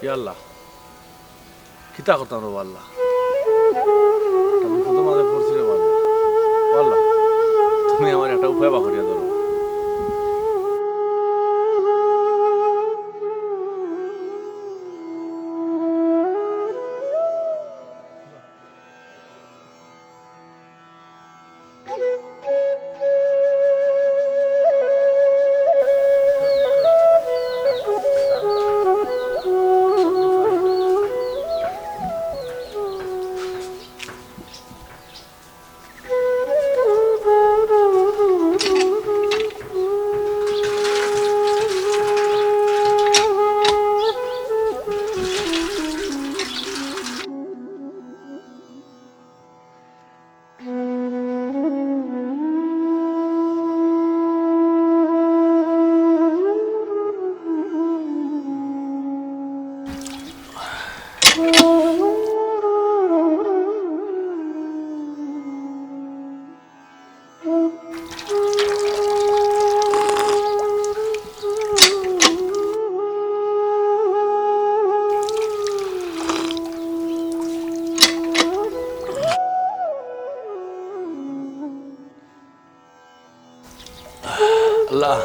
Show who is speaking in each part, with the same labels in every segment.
Speaker 1: ইয়াল্লাহ কিতা করতাম রে আল্লাহ আমি প্রথম মাঝে পড়ছি রে আল্লাহ তুমি আমার একটা উপায় বা করিয়া ধরো আল্লাহ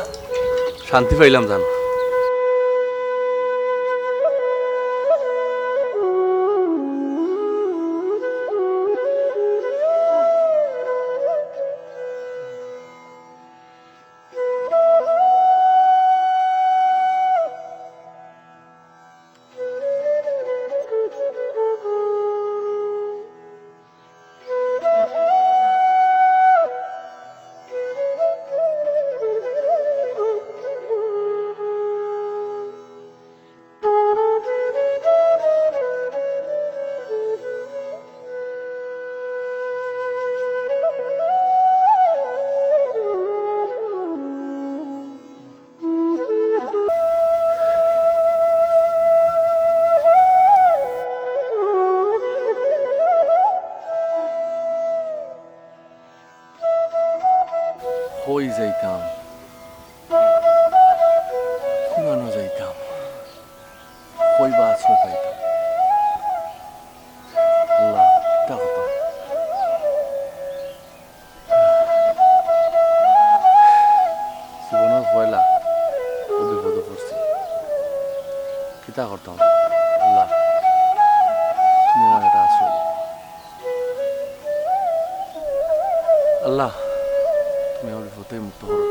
Speaker 1: শান্তি পাইলাম জানো কই যাইতাম কুমানো যাইতাম কই বা আশ্রয় পাইতাম আল্লাহ কিতা করতাম জীবনের পয়লা ও বিপদে পড়ছি কিতা করতাম আল্লাহ তুমি আমার একটা আশ্রয় আল্লাহ তুমি আমার বিপদে মুক্ত করো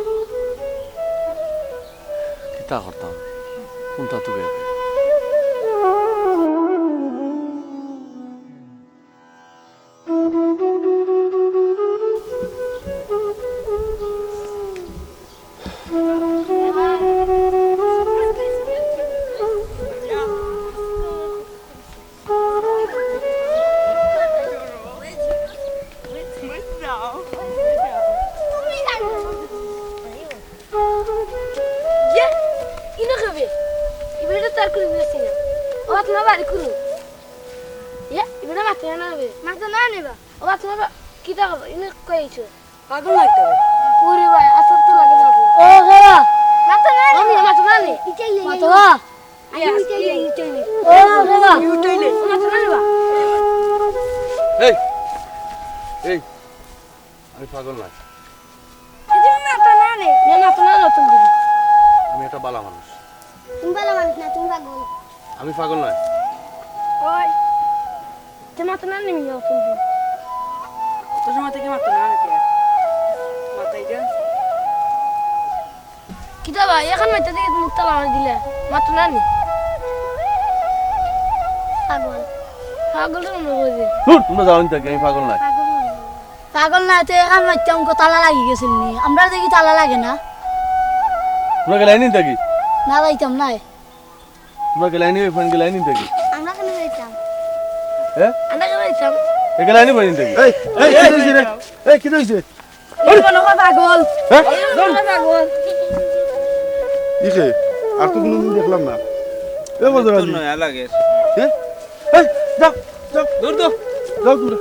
Speaker 1: কিতা করতাম কোনটা তুই আমি পাগল না আমি একটা বালা মানুষ আমি পাগল নয়
Speaker 2: কিতাবা এখন মাইতে দিকে মুখ তালা মারি দিলে মাত্র নানি পাগল পাগল
Speaker 1: তোমরা যাও থাকি আমি পাগল নাই
Speaker 2: পাগল না তো এখন মাইতে অঙ্ক তালা লাগি গেছিল নি আমরা দেখি তালা লাগে না
Speaker 1: তোমরা গেলাই নি থাকি
Speaker 2: না যাইতাম নাই
Speaker 1: তোমরা গেলাই নি ফোন গেলাই নি থাকি
Speaker 2: আমরা কেন যাইতাম
Speaker 1: হ্যাঁ
Speaker 2: আমরা কেন যাইতাম
Speaker 1: এ গেলাই নি ফোন থাকি এই কি হইছে রে এই কি হইছে
Speaker 2: এই বলো পাগল
Speaker 1: হ্যাঁ
Speaker 2: পাগল
Speaker 3: ইকে আর তো কোনোদিন দেখলাম না এ বদর আলী
Speaker 4: নয়া লাগে
Speaker 3: হ্যাঁ এই যাও যাও
Speaker 4: দূর দূর
Speaker 3: যাও দূরে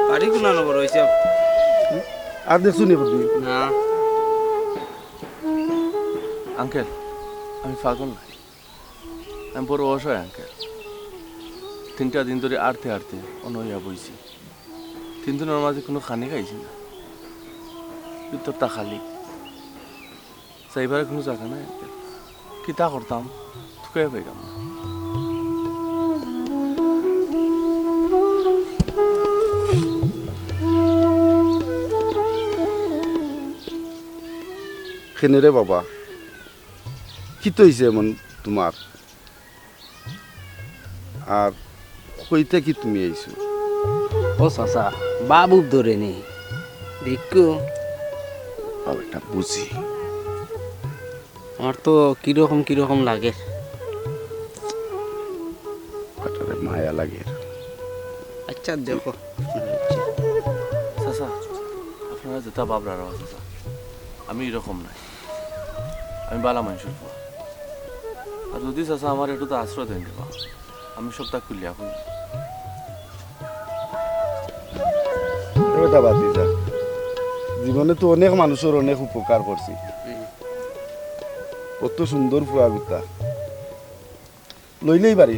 Speaker 4: বাড়ি কোনা নবর হইছে
Speaker 3: আর দেখছো নি বদি
Speaker 4: না
Speaker 1: আঙ্কেল আমি পাগল নাই, আমি বড় অসহায় আঙ্কেল। 3টা দিন ধরে আড়তে আড়তে অনইয়া বইছি। 3 দিনের মাঝে কোনো খানি খাইছি না, ভিতরটা খালি। চাইবারে কোনো জায়গা নাই আঙ্কেল, কিতা করতাম থুকাই পাইলাম না।
Speaker 3: খেনে রে বাবা, কি তো হয়েছে এমন তোমার? আর কইতে কি তুমি আইছো?
Speaker 4: ও চাচা বাবু ধরে নি দেখো,
Speaker 3: এটা বুঝি।
Speaker 4: আমার তো কিরকম কিরকম লাগে।
Speaker 3: এটারে মায়া লাগে।
Speaker 4: আচ্ছা দেখো
Speaker 1: চাচা, আপনারা যেটা বাবরার চাচা, আমি এরকম নাই, আমি বালা মানুষের পর। আর যদি চাচা আমার একটু তো আশ্রয় দেন দেবা, আমি সবটা খুলিয়া খুলি।
Speaker 3: এটা বাতি যা, জীবনে তো অনেক মানুষের অনেক উপকার করছি। কত সুন্দর ফুয়া গুতা লইলেই বাড়ি।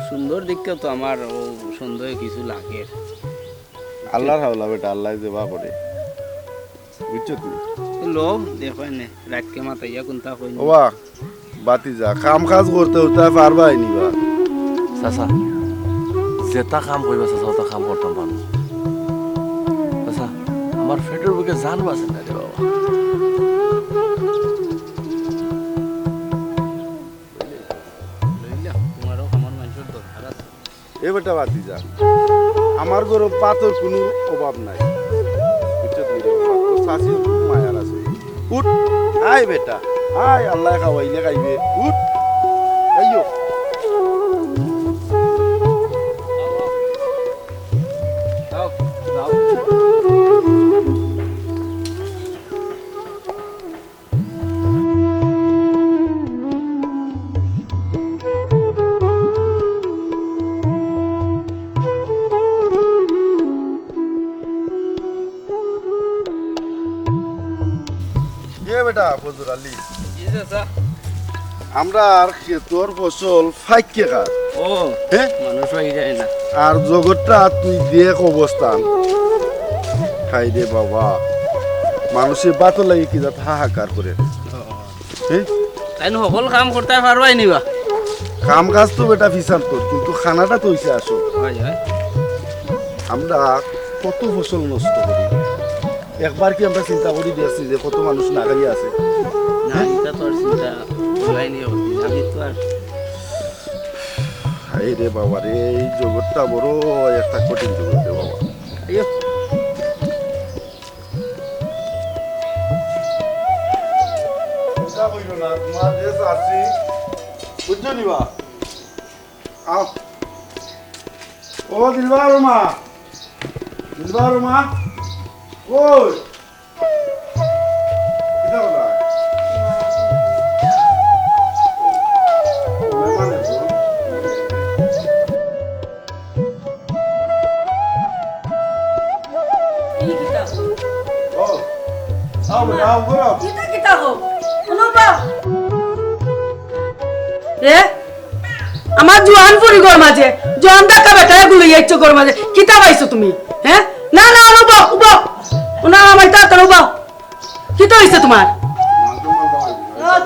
Speaker 4: সুন্দর দেখতে তো আমার ও সুন্দর কিছু লাগে।
Speaker 3: আল্লাহর হাওলা বেটা, আল্লাহ যেবা করে, বুঝছো তুমি?
Speaker 4: লো দেখো নে রাতকে মাতাইয়া কোনটা কই
Speaker 3: ওবা বাতি যা, কাম কাজ করতে করতে পারবা নিবা।
Speaker 1: চাচা যেটা কাম করবা চাচা ওটা কাম করতাম পারবো। চাচা আমার পেটের বুকে জান বাঁচে না রে বাবা।
Speaker 4: তোমারও আমার মানুষের দরকার আছে।
Speaker 3: এ বেটা বাতি যা, আমার ঘরে পাতর কোনো অভাব নাই, বুঝছো তুমি রে বাবা? তোর শাশির খুব মায়ার আছে। উঠ আয় বেটা, আয়, আল্লাহ খাওয়াইলে খাইবে। উঠ আইয়ো। বেটা ফজর আলী, আমরা আর খেতর ফসল ফাইকে খার।
Speaker 4: ও
Speaker 3: হ্যাঁ,
Speaker 4: মানুষ হয়ে যায় না।
Speaker 3: আর জগৎটা তুই দেখ অবস্থান খাই রে বাবা, মানুষের বাতো লাগে কি যাতে হাহাকার করে। হ্যাঁ,
Speaker 4: তাই সকল কাম করতে পারবাই নিবা।
Speaker 3: কাম কাজ তো বেটা ফিসান তোর, কিন্তু খানাটা তো হইছে আসো।
Speaker 4: হয় হয়
Speaker 3: আমরা কত ফসল নষ্ট করি, একবার কি আমরা চিন্তা করি দেখছি যে কত মানুষ না খাইয়ে আছে?
Speaker 4: না এটা তো আর চিন্তা করাই নি আমি তো আর
Speaker 3: হাই রে বাবা রে, এই জগৎটা বড় একটা কঠিন জগৎ রে বাবা।
Speaker 4: আইয়ো
Speaker 3: চিন্তা কইরো না, তোমার দেশ আছি, বুঝছো নিবা? আও ও দিলবার মা, দিলবার মা, ওই কিটা বলা মেহমান এসো। ও আও বেটা, আও ঘুরো।
Speaker 5: কিতা কিতা হোক শুনবা এ আমার জোয়ান পরি গর মাঝে জোয়ান টাকা বেটা এগুলো ইচ্ছ গর মাঝে কিতা পাইছো তুমি? হ্যাঁ না না উবা উবা না আমার তা উবা কিতা হইছে তোমার?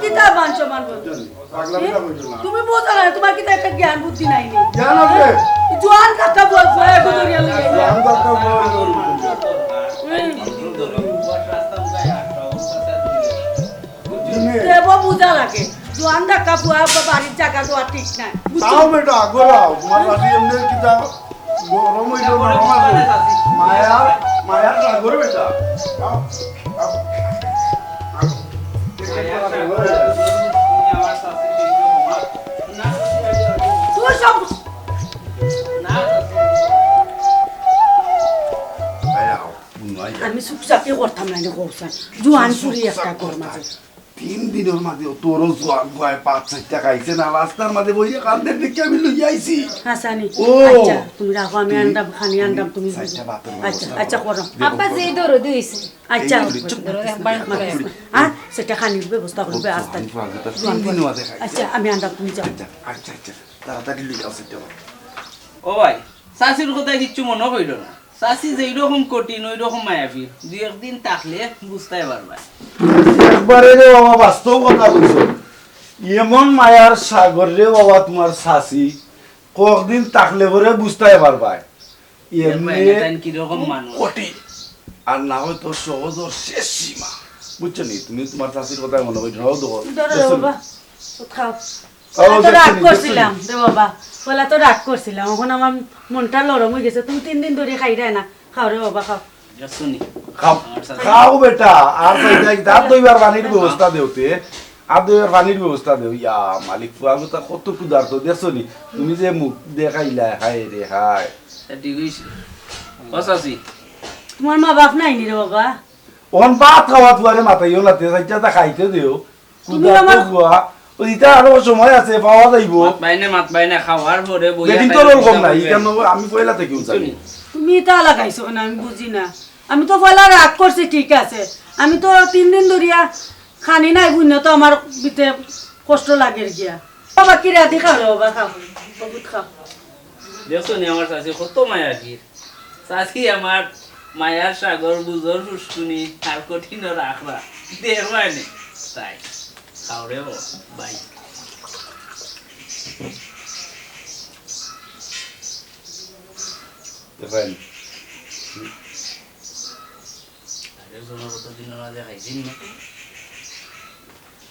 Speaker 5: কিতা মানছ মানব তুমি বোঝা না, তোমার কিতা একটা জ্ঞান বুদ্ধি নাই নি।
Speaker 3: জ্ঞান আছে,
Speaker 5: জোয়ান কাকা বল বয় গুদরিয়া
Speaker 3: জ্ঞান কথা বল।
Speaker 5: দেব বুঝা লাগে জোয়ান কাকা বুয়া বাড়ির জায়গা তো আর ঠিক নাই।
Speaker 3: তাও বেটা গোরাও, তোমার বাড়ি এমনি কিতা গরম হইল না আমার মায়া মায়া সাগর বেটা। আও আও
Speaker 5: তুই সব আমি চুপচাপে করতাম না করছেন জোয়ান পুরি একটা গর মাঝে
Speaker 3: 3 দিনের মাঝে তোরও জোয়ান গয় 5-6 টাকা খাইছে না রাস্তার মাঝে বইরে কান্দের দিকে আমি লই আইছি
Speaker 5: হাসানি
Speaker 3: ও।
Speaker 5: আচ্ছা তুমি রাখো আমি আন্দাম খানি আন্দাম তুমি
Speaker 3: সাইডটা ভাতের
Speaker 5: আচ্ছা
Speaker 3: ব্যবস্থা
Speaker 5: আচ্ছা করো
Speaker 2: আব্বা যেই দৌড় দিয়েছে
Speaker 5: আচ্ছা
Speaker 2: ধরো একবার
Speaker 5: হ্যাঁ সেটা খানির ব্যবস্থা করবে আস্তে আচ্ছা আমি আন্দাম তুমি যাও
Speaker 3: আচ্ছা আচ্ছা তাড়াতাড়ি লই যাও সেটা
Speaker 4: ও ভাই চাষির কথা কিচ্ছু মনে কইল না চাষি যেই রকম কঠিন ওই রকম মায়াবী দুই একদিন থাকলে বুঝতে পারবা
Speaker 3: একবারে রে বাবা বাস্তব কথা কইছো এমন মায়ার সাগর রে বাবা তোমার শাসি কয়েকদিন থাকলে পরে বুঝতে পারবা এমনি
Speaker 4: কিরকম মানুষ
Speaker 3: কঠিন আর না হয়তো সহজর শেষ সীমা বুঝছো নি তুমি তোমার শাসির কথা মনে হয় ধরো
Speaker 5: ধরো রে বাবা খাও
Speaker 3: ও,
Speaker 5: তো রাগ
Speaker 3: দেখছি,
Speaker 5: করছিলাম রে বাবা বলা তো রাগ করছিলাম এখন আমার মনটা নরম হয়ে গেছে তুমি 3 দিন ধরে খাই দেয় না খাও রে বাবা খাও
Speaker 4: শুনি
Speaker 3: খাও খাও বেটা আর আর দুইবার পানির ব্যবস্থা দেওতে আর দুইবার পানির ব্যবস্থা দেও ইয়া মালিক ফুয়াগো তা কত কুদার তো দেখছো নি তুমি যে মুখ দেখাইলা হায় রে হায়
Speaker 4: ঠিক হইছে ও চাষি
Speaker 5: তোমার মা বাপ নাই নি রে বাবা
Speaker 3: ওন ভাত খাওয়া তুয়ারে মাথাইও না তে সাইটা খাইতে দেও
Speaker 5: তুমি
Speaker 3: কুদার তো
Speaker 5: আমার-
Speaker 3: বুয়া ও ইটা আরো সময় আছে পাওয়া যাইবো
Speaker 4: মাত বাইনা খাওয়ার পরে
Speaker 3: যেদিন তো ওরকম নাই কেন আমি কইলা থেকে জানি
Speaker 5: তুমি এটা লাগাইছো না আমি বুঝি না আমি তো পয়লা রাগ করছি ঠিক আছে আমি তো 3 দিন ধরিয়া খানি নাই বুঝনা তো আমার ভিতরে কষ্ট লাগে গিয়া বাবা কি রাতি খাও রে বাবা খাও বহুত খাও
Speaker 4: দেখছো নি আমার চাষি কত মায়াবীর চাষি আমার মায়ার সাগর বুঝর ফুসকুনি আর কঠিন রাখবা দেড় মানে তাই খাও রে ভাই
Speaker 3: দেখেন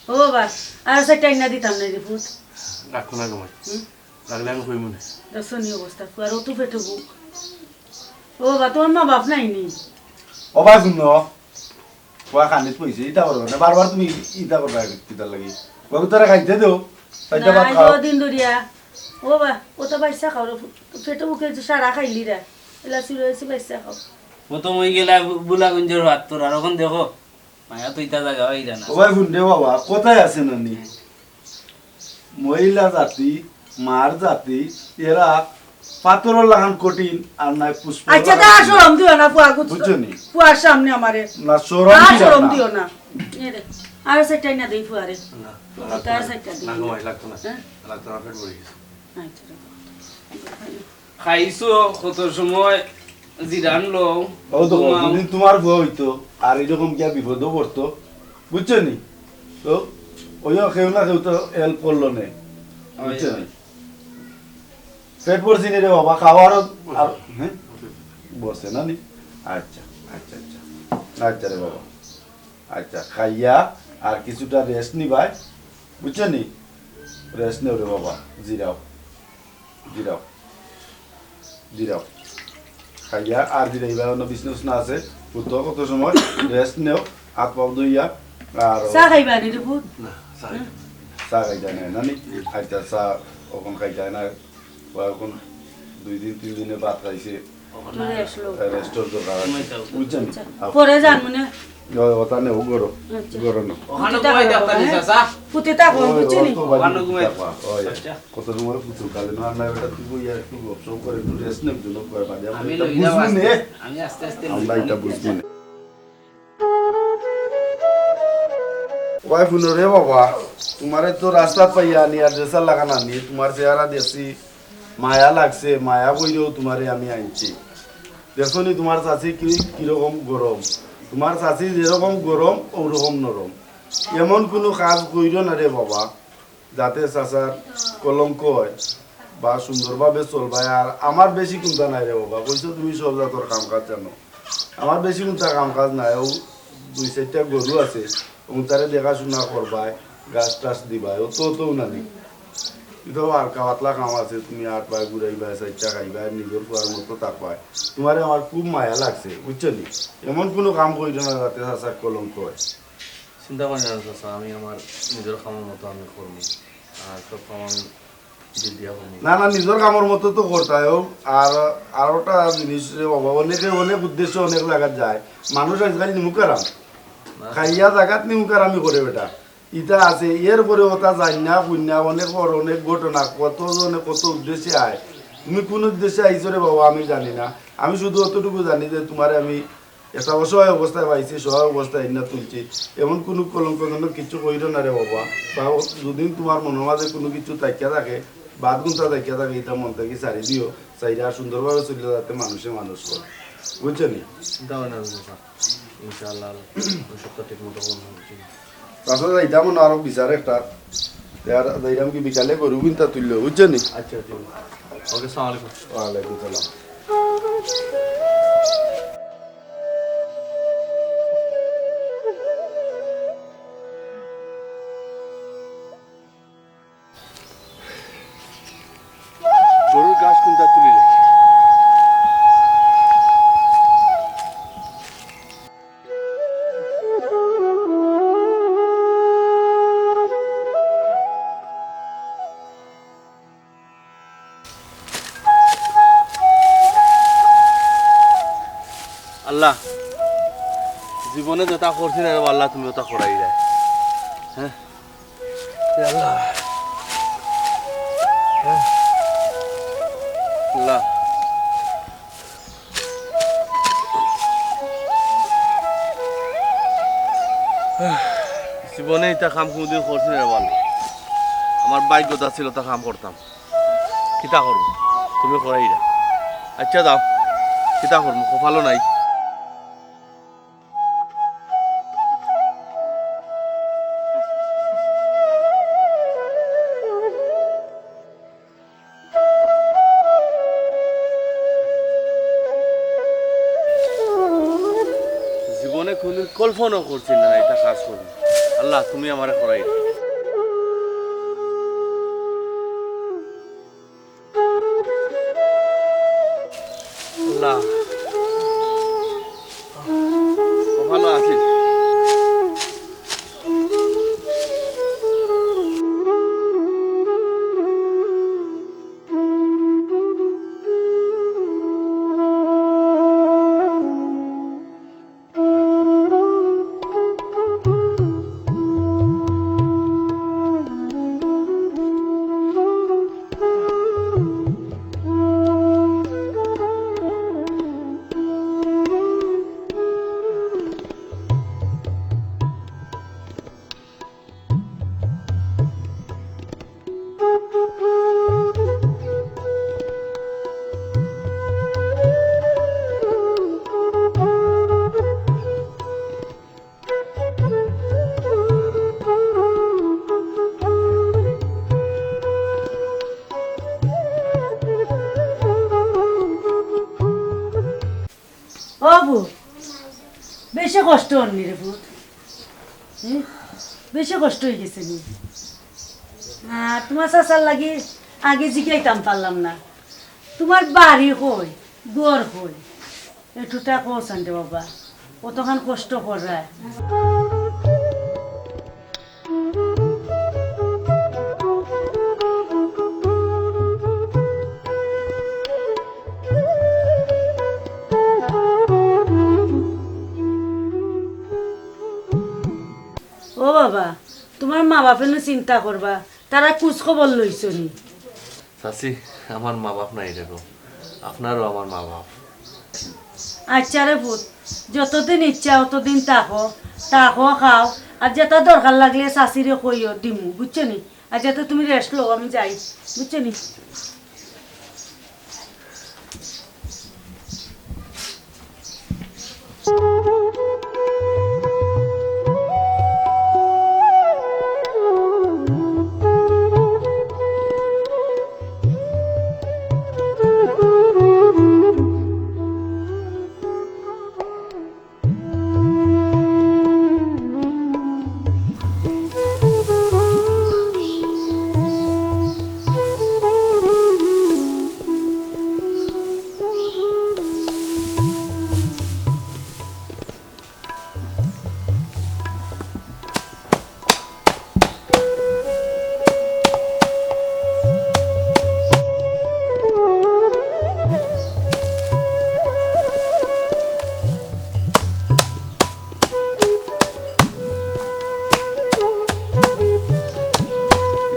Speaker 5: ও বাবা আর সেটা না দিতাম না রে ভূত
Speaker 1: রাখো না তোমার রাখলে আমি কই মনে
Speaker 5: দর্শনী অবস্থা আর তো পেটে বুক ও বাবা তোমার মা বাপ নাই নি
Speaker 3: ও ভাই শুনো কোয়া খানিত পইছে ইটা করবে না বারবার তুমি ইটা করবে কিটা লাগি বাবু তোরা খাইতে দেও সাইটা ভাত খাও
Speaker 5: দিন ধরিয়া ও বাবা ও তো বাইসা খাও রে পেটে বুকে সারা খাইলি রে এলা শুরু হয়েছে বাইসা খাও
Speaker 4: প্রথম হয়ে গেলে বুলাগঞ্জের হাত তোর আর এখন দেখো মায়া তো ইটা জায়গা হয়ে জানা
Speaker 3: ও ভাই শুনতে বাবা কোথায় আছে নানি মহিলা জাতি মার জাতি এরা পাথরের লাগান কঠিন আর নাই পুষ্প
Speaker 5: আচ্ছা তা শরম দিও না পুয়া গুছ
Speaker 3: বুঝছো নি?
Speaker 5: পুয়ার সামনে আমারে
Speaker 3: না সরম
Speaker 5: আর
Speaker 3: দিবা
Speaker 5: শরম
Speaker 3: না।
Speaker 5: দিও না এ রে আর সেটাই না দেই পুয়ারে তার সেটা দিই
Speaker 1: না ঘুমাই লাগতো না
Speaker 5: হ্যাঁ?
Speaker 1: লাগতো না পেট ভরে গেছে
Speaker 5: আচ্ছা রে।
Speaker 4: খাইছো কত সময় জিরান লো
Speaker 3: ও তো যদি তোমার বউ হইতো আর এরকম কি বিপদও পড়তো বুঝছো নি তো ওইও কেউ না কেউ তো হেল্প করলো নে বুঝছো নি পেট পড়ছি নি রে বাবা খাওয়ারও আর হ্যাঁ বসে না নি আচ্ছা আচ্ছা আচ্ছা আচ্ছা রে বাবা আচ্ছা খাইয়া আর কিছুটা রেস্ট নিবাই বুঝছো নি রেস্ট নেও রে বাবা জিরাও জিরাও জিরাও খাইয়া আর জিরাইবা অন্য বিজনেস না আছে উঠো কত সময় রেস্ট নেও হাত পাও ধুইয়া আর
Speaker 5: চা খাইবা নি রে ভূত
Speaker 1: না সাই
Speaker 3: চা খাই যায় না নানি আচ্ছা চা ওখান খাই যায় না এখন 2 দিন 3 দিনে ভাত খাইছে
Speaker 5: চলে আসলো
Speaker 3: রেস্টোর দরকার আছে বুঝছেন
Speaker 5: পরে যান মনে
Speaker 3: ওটা নেও গরো
Speaker 5: আচ্ছা।
Speaker 3: গরো না
Speaker 4: ওখানে কই দেখতা নিছা চা
Speaker 5: পুতে তা কোন বুঝছি নি
Speaker 3: কত সময় পুতুল কালে না না এটা তুই বইয়া একটু গপসপ করে একটু রেস্ট নেব জন্য করে বাদে
Speaker 4: আমি
Speaker 3: এটা
Speaker 4: লইলা
Speaker 3: বুঝবি নে
Speaker 4: আমি আস্তে আস্তে
Speaker 3: আমরা এটা বুঝবি না ওয়াই ফুলো রে বাবা তোমারে তো রাস্তা পাইয়া নি আর ড্রেসার লাগানা নি তোমার চেহারা দেখছি মায়া লাগছে মায়া বইলেও তোমারে আমি আনছি দেখো নি তোমার চাষি কিরকম গরম তোমার চাষি যেরকম গরম ওরকম নরম এমন কোনো কাজ কইর না রে বাবা যাতে চাষার কলঙ্ক হয় বা সুন্দরভাবে চলবায় আর আমার বেশি চিন্তা নাই রে বাবা কইছো তুমি সব জাতর কাম কাজ জানো আমার বেশি চিন্তা কাম কাজ নাই ও 2-4টা গরু আছে তারে দেখাশোনা করবাই গাছ টাছ দিবাই ও তো নানি কিন্তু আর পাতলা কাম আছে তুমি 8 বার ঘুরাইবা 4টা খাইবা নিজের ফুয়ার মতো তাকবাই তোমারে আমার খুব মায়া লাগছে বুঝছো নি এমন কোনো কাম কইর না যাতে চাষার কলঙ্ক হয়
Speaker 1: চিন্তা করি না চাচা আমি আমার নিজের কামের মতো আমি করবো আর সব কাম আমি দিয়া করবো
Speaker 3: না না নিজের কামের মতো তো করতাই আর ওটা জিনিস রে বাবা অনেকে অনেক উদ্দেশ্য অনেক জায়গায় যায় মানুষ আজকাল নিমুকারাম খাইয়া জায়গাত নিমুকারামি করে বেটা ইটা আছে এরপরে ওটা যাই না কন্যা অনেক বড় অনেক ঘটনা কতজনে কত উদ্দেশ্যে আয় তুমি কোন উদ্দেশ্যে আইছো রে বাবা আমি জানি না আমি শুধু অতটুকু জানি যে তোমার আমি একটা অসহায় অবস্থায় পাইছি সহায় অবস্থায় না তুলছি এমন কোনো কলঙ্কজনক কিছু কইরো না রে বাবা বা যদি তোমার মনের মাঝে কোনো কিছু তাকিয়া থাকে বাদ গুণটা তাকিয়া থাকে এটা মন থেকে সারি দিও সাইরা সুন্দরভাবে চলে যাতে মানুষে মানুষ করে বুঝছো নি
Speaker 1: দাও না ইনশাআল্লাহ ওই সবটা ঠিক মতো করবো
Speaker 3: তাছাড়া এটা মনে আরো বিচার একটা যাইরাম কি বিকালে গরু কিনতা তুললো বুঝছো নি
Speaker 1: আচ্ছা ঠিক আছে ওকে সালাম আলাইকুম
Speaker 3: ওয়ালাইকুম সালাম
Speaker 1: গরুর ঘাস কোনটা তুলিলে আল্লাহ জীবনে যেটা করছি না আল্লাহ তুমি ওটা করাই যায় হ্যাঁ আল্লাহ আল্লাহ জীবনে এটা কাম কোনোদিন করছি না বল আমার ভাগ্যতা ছিল তা কাম করতাম কিতা করবো তুমি করাই না আচ্ছা দাও কিতা করবো কপালও নাই জীবনে কোনদিন কল্পনাও করছি না এটা কাজ করবো আল্লাহ তুমি আমারে করাই দাও। আল্লাহ ভালো আছি
Speaker 5: বাবু বেশি কষ্ট হননি রে ভূত বেশি কষ্ট হয়ে গেছে নি তোমার চাচার লাগি আগে জিগাইতাম পারলাম না তোমার বাড়ি কই দুয়ার কই একটুটা কৌশান রে বাবা কতখান কষ্ট করে ও বাবা তোমার মা বাপের চিন্তা করবা তারা খোঁজ খবর লইছ নি
Speaker 1: চাচি আমার মা বাপ নাই দেখো আপনারও আমার মা বাপ
Speaker 5: আচ্ছা রে ভূত যতদিন ইচ্ছা অতদিন তাকো তাকো খাও আর যেটা দরকার লাগলে শাশিরে কইও দিমু বুঝছো নি আর যাতে তুমি রেস্ট লো আমি যাই বুঝছো নি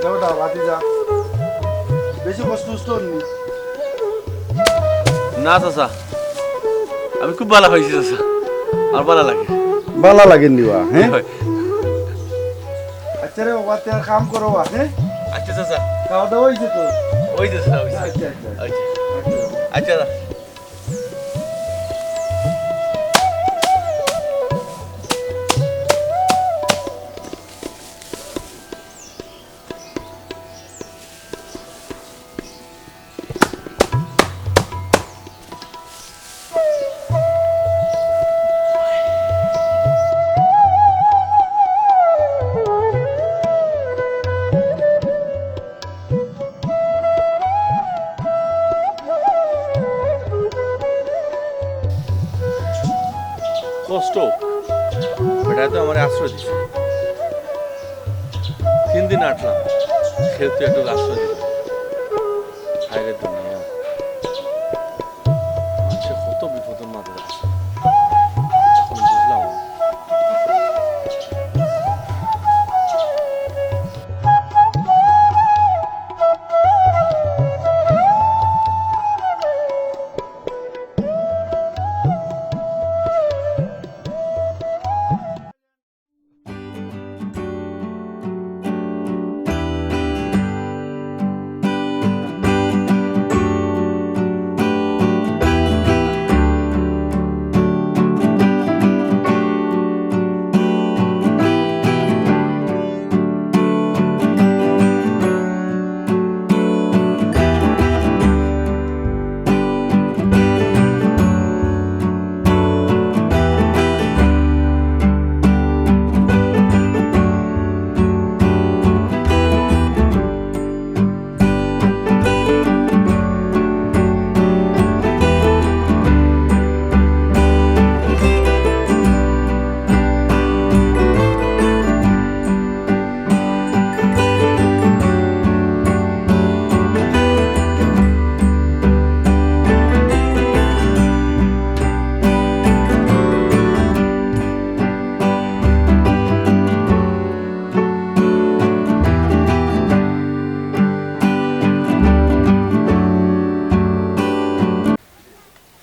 Speaker 3: দেওটা বাতি যা বেশি কষ্ট নি
Speaker 1: না চাচা আমি খুব ভালো হয়েছি চাচা আর ভালো লাগে
Speaker 3: বালা লাগেন দিবা হ্যাঁ
Speaker 1: হয়।
Speaker 3: আচ্ছা রে বাবা তের কাম করো বা হ্যাঁ
Speaker 1: আচ্ছা চাচা
Speaker 3: খাওয়া দাওয়া হয়েছে তো
Speaker 1: ওই যে চাচা, ওই যে।
Speaker 3: আচ্ছা আচ্ছা
Speaker 1: আচ্ছা আচ্ছা দাদা। কষ্ট এটা তো আমার আশ্রয় দিচ্ছে 3 দিন আটলাম সেও তো একটু আশ্রয় দিল হায়রে দুনিয়া মানুষে কত বিপদের মাঝে আছে এখন বুঝলাম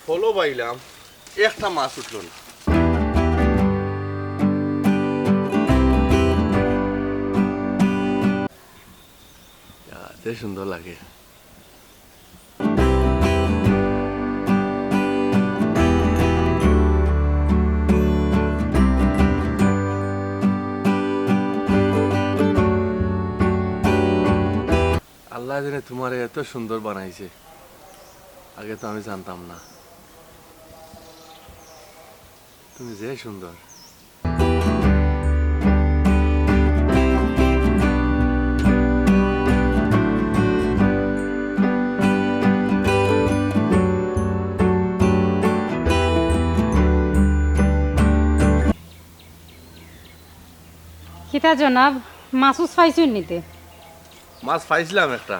Speaker 1: ফলো পাইলাম একটা মাছ উঠলো না সুন্দর লাগে আল্লাহ জানে তোমার এত সুন্দর বানাইছে আগে তো আমি জানতাম না তুমি যে সুন্দর
Speaker 6: খিতা জনাব মাসুস পাইছুন নিতে
Speaker 1: মাছ পাইছিলাম একটা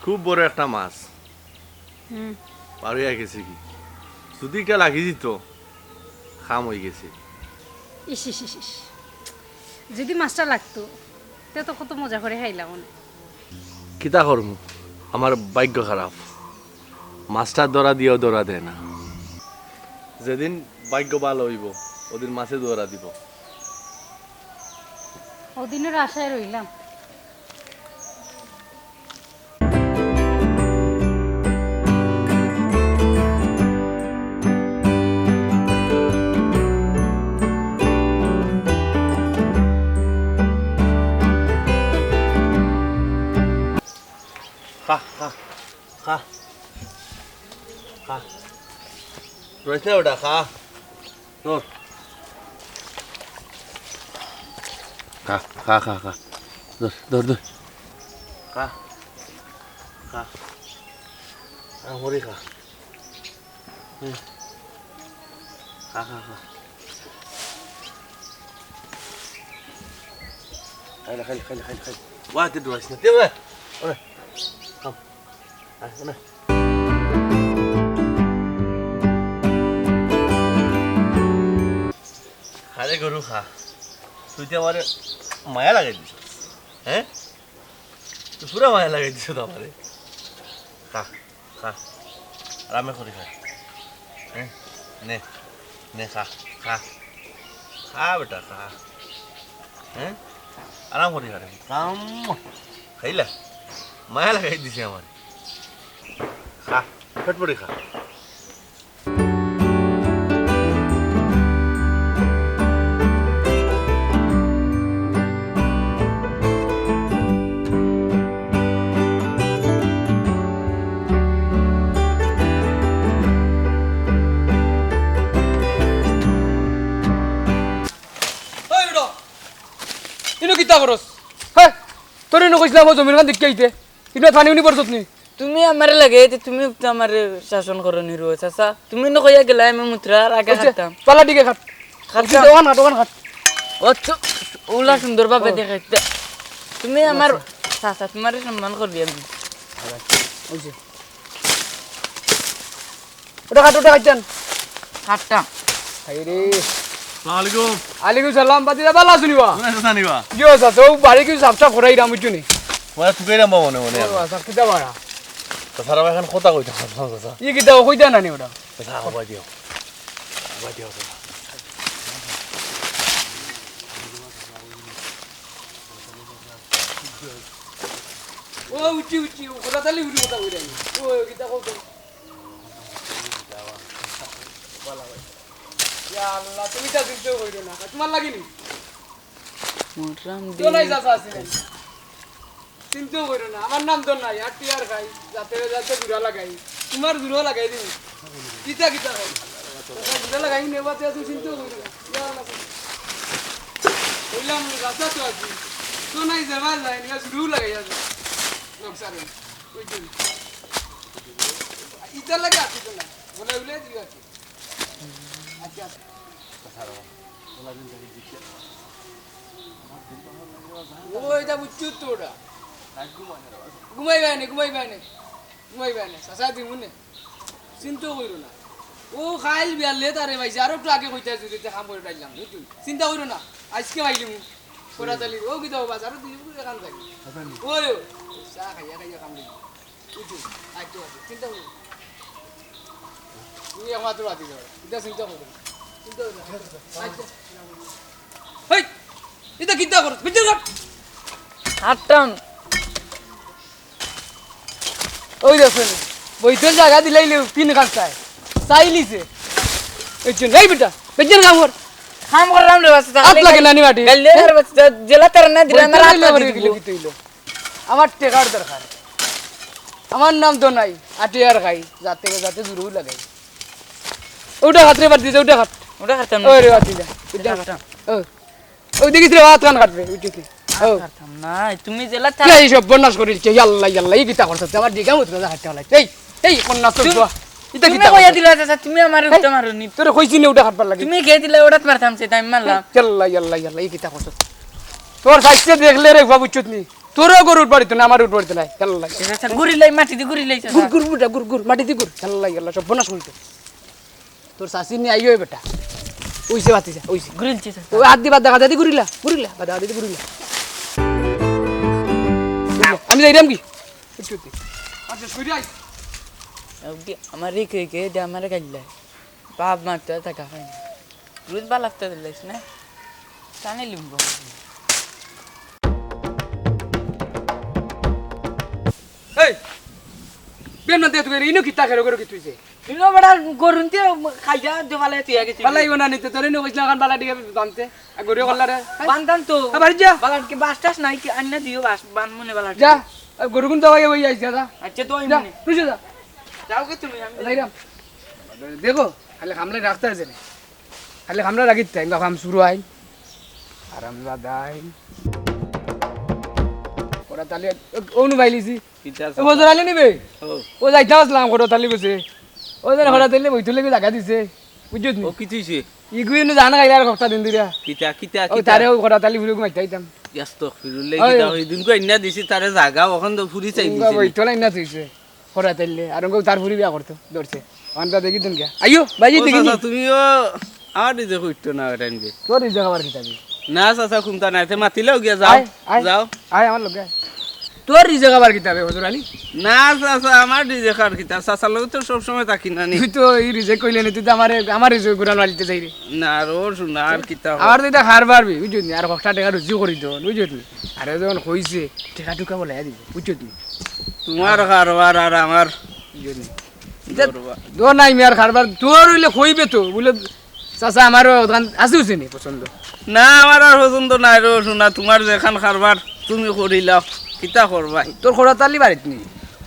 Speaker 1: খুব বড় একটা মাছ পার হইয়া গেছে কি যদি এটা লাগি দিত খাম হয়ে গেছে
Speaker 6: ইস ইস ইস ইস। যদি মাছটা লাগতো তে তো কত মজা করে খাইলাম মনে
Speaker 1: কিতা করমু আমার ভাগ্য খারাপ মাছটা ধরা দিয়েও ধরা দেয় না যেদিন ভাগ্য ভালো হইব ওদিন মাছে ধরা দিব
Speaker 6: ওদিনের আশায় রইলাম
Speaker 1: খা খা খা খা রয়েছে না ওটা খা ধর খা খা খা খা ধর ধর ধর খা খা মরি খা খা খা খা খাইলে খাইলে খাইলে খাইলে খাইলে ওয়া তুই ডরাইস না তুই ওরে Come. Ay, una. খারে গরু খা তুই তো আমার মায়া লাগাই দিস হ্যাঁ পুরা মায়া লাগাই দিছো তো আমারে খা খা আরামে করে খা হ্যাঁ নে নে খা খা খা বেটা খা হ্যাঁ আরাম করে খা রে কাম খাইলা মায়া লাগাই দিছে আমার খা পেট পড়ে খা
Speaker 7: ওই বেটা ইনো কিতা করস হ্যাঁ তোর ইনো কইছিলাম ও জমির খান দেখতে আইতে ইনো পানি উনি পড়ছত নি
Speaker 5: তুমি আমারে লাগে যে তুমি তো আমারে শাসন করো নিরো চাচা তুমি ন কইয়া গেলা আমি মুত্রার আগে খাতাম
Speaker 7: পালা দিকে খাট
Speaker 5: খাতা
Speaker 7: দোকান খাট
Speaker 5: ও তো ওলা সুন্দর ভাবে দেখাইতে তুমি আমার চাচা তোমারে সম্মান করবি আমি
Speaker 7: ওইছে ওটা খাইতেন
Speaker 5: খাতাম
Speaker 7: হাই রে
Speaker 1: আসসালামু আলাইকুম
Speaker 7: আলাইকুম সালাম বাদি দা বালা শুনিবা
Speaker 1: তুমি আসা নিবা
Speaker 7: কি হইছে তো বাড়ি কি সাফ সাফ করাই রাম বুঝুনি
Speaker 1: মানে তুই কইরা মনে মনে
Speaker 7: ও আচ্ছা কিতা বাড়া
Speaker 1: তো সারা এখন কথা কইতা কথা
Speaker 7: ই কিতা কইতা না নি ওটা
Speaker 1: কথা হবা দিও
Speaker 7: ও উচি উচি কথা তালি উড়ি কথা কইরা ও কিতা কইতো ইয়া আল্লাহ তুমি তা দিতে কইরো না তোমার লাগিনি
Speaker 5: মুত্রাম
Speaker 7: তো নাই চাচা আছিলেন চিন্তাও করো না আমার নাম তো নাই আর টিয়ার খাই যাতে যাতে জুড়া লাগাই তোমার জুড়া লাগাই দিবি কিতা কিতা খাই জুড়া লাগাই নেবাতে তুমি চিন্তাও করো না বললাম রাস্তা তো আছি তো নাই যাবা যায় না জুড়ু লাগাই আছে নকশারে ওই দিন ইটা লাগা আছে তো না বলে বলে দিও আছে আচ্ছা ও এটা বুঝছো তো ওটা ঘুমাইবে না চাচা দিমুনে চিন্তা করো না ও খাইল বিয়ালে তারে ভাইছে আরো একটু আগে কইতে যদি কাম করে ডাইলাম বুঝুন চিন্তা করো না আজকে মাইলিম কোরা তালি ও কি দাও বাজারও দিই কাম থাকি ওই চা খাইয়া কাম দিই বুঝুন আইতো চিন্তা করো তুমি আমার তো রাতি যাও এটা চিন্তা করো চিন্তা করো আচ্ছা হেই এটা কিতা করো বিজল কাট
Speaker 5: খাতাম
Speaker 7: ওই দেখুন বইতের জায়গা দিলাইলে তিন কাটতায় চাইলিছে এই জন্য এই বেটা বেজের কাম কর
Speaker 5: কাম করলাম রে বাচ্চা
Speaker 7: হাত লাগে নানি মাটি
Speaker 5: গেলে আর বাচ্চা জেলা তার না দিলে আমার হাত লাগে
Speaker 7: আমার টেকার দরকার আমার নাম তো নাই আটিয়ার খাই যাতে যাতে জুরু লাগাই ওটা হাতরে বাদ দিছে ওটা হাত
Speaker 5: ওটা খাতাম
Speaker 7: ওই রে বাদ দিছে ওটা হাত ওই দেখিস রে হাত কান কাটবে ওইটাকে ও
Speaker 5: খাতাম না তুমি জেলা তার
Speaker 7: কি এই সব বন্যাস করিলছে ইয়াল্লা ইয়াল্লা এই কিতা করছ আমার দিকে মুত কথা হাঁটতে হলাই এই বন্যাস তো এটা
Speaker 5: তুমি
Speaker 7: কিতা
Speaker 5: কইয়া দিলা চাচা তুমি আমার উত্তর মারনি
Speaker 7: তোর কইছি নি ওটা হাঁটবার লাগে
Speaker 5: তুমি কে দিলা ওটাত মারতাম সেটা আমি মারলাম
Speaker 7: ইয়াল্লা ইয়াল্লা ইয়াল্লা এই কিতা করছ তোর সাইজে দেখলে রে বাবু চুতনি তোরও গরুর বাড়িতে না আমার বাড়িতে নাই ইয়াল্লা
Speaker 5: চাচা গুড়ি লাই মাটি দি গুড়ি লাই চাচা
Speaker 7: গুর গুর বেটা গুর গুর মাটি দি গুর ইয়াল্লা ইয়াল্লা সব বন্যাস করিতে তোর শাসি নি আইও বেটা ওইসে বাতি যা ওইসে
Speaker 5: গুড়িলছে চাচা
Speaker 7: ওই হাত দি বাদ দেখা দাদি গুরিলা গুরিলা বাদা দাদি গুরিলা আমি যাইরাম কি চুতি আচ্ছা সরি আই
Speaker 5: আমার রে কে দে আমার গাইলা বাপ মারতে টাকা হয় না রোজ বালাফতে দিলাইছ না জানি লিমবো
Speaker 7: এই বেন না দে তুই ইনো কিতা করে করে কি তুইছে
Speaker 5: ইনো বড় গরুনতে খাইয়া দেওয়ালে তুই আগে
Speaker 7: বালাই বনা নিতে তোরে নো কইছলা কান বালা দিকে বানতে আর গরিও কল্লা রে
Speaker 5: বান্দান তো
Speaker 7: বাড়ি যা
Speaker 5: বালাট কি বাসটাস নাই কি আন্না দিও বাস বান মনে বালাট
Speaker 7: যা গরু কোন দাওয়াই ওই আইছ যা
Speaker 5: আচ্ছা তো
Speaker 7: যা
Speaker 5: মনে
Speaker 7: তুই যা
Speaker 5: যাও কে তুমি আমি
Speaker 7: যাইরাম দেখো খালি খামলে রাখতে আছে রে খালি খামলে রাখিত তাই কাম শুরু আই আরাম দাদাই ওরা তালি ওনু বাইলিছি ও বজর আলি নিবে ও যাইতা আসলাম ওরা তালি বসে ও যেন ওরা তালি বইতুলে জায়গা দিছে বুঝছত নি
Speaker 4: ও কি তুইছে
Speaker 7: ইগুইনো জানা গাইলা আর কষ্ট দিন দিরা
Speaker 4: কিতা কিতা
Speaker 7: ও তারে ওরা তালি ফুরুক মাইতাইতাম
Speaker 4: আস্তাগফিরুল্লাহ কিতা ওই দিন কো ইন্না দিছি তারে জায়গা ওখান তো ফুরি চাই দিছি
Speaker 7: বইতলা ইনা থইছে ওরা তাইলে আর তার ফুরি বিয়া করতো ধরছে আনটা দেখি দিন কে আইও বাইজি দেখি
Speaker 4: তুমিও আর দিতে কইতো না এটা নিবে
Speaker 7: তোর ইজা খাবার কিতাবি
Speaker 4: না চাচা কুমতা নাই তে মাতিলেও গিয়া যাও যাও
Speaker 7: আয় আমার লগে তোর রিজেক আবার কিতাবে হজুর আলী
Speaker 4: না চাচা আমার ডিজে খার কিতা চাচার লগে তো সবসময় থাকি না নি
Speaker 7: তুই তো এই রিজেক কইলে না তুই তো আমার রিজেক ঘুরান আলিতে যাই রে
Speaker 4: না রো শোনা আর কিতা
Speaker 7: আমার তো এটা হার পারবি বুঝছো নি আর কষ্টা টাকা রুজি করি তো বুঝছো নি আরে যখন কইছে টাকা টুকা বলে দিব বুঝছো নি
Speaker 4: তোমার কারবার আর আমার
Speaker 7: দো নাই মিয়ার খারবার তোর হইলে কইবে তো বলে চাচা আমারও দোকান আছে নি পছন্দ
Speaker 4: না আমার আর পছন্দ নাই রো শোনা তোমার যেখান কারবার তুমি করিলাও কিতা করবাই
Speaker 7: তোর খোড়া তালি বাড়িত নি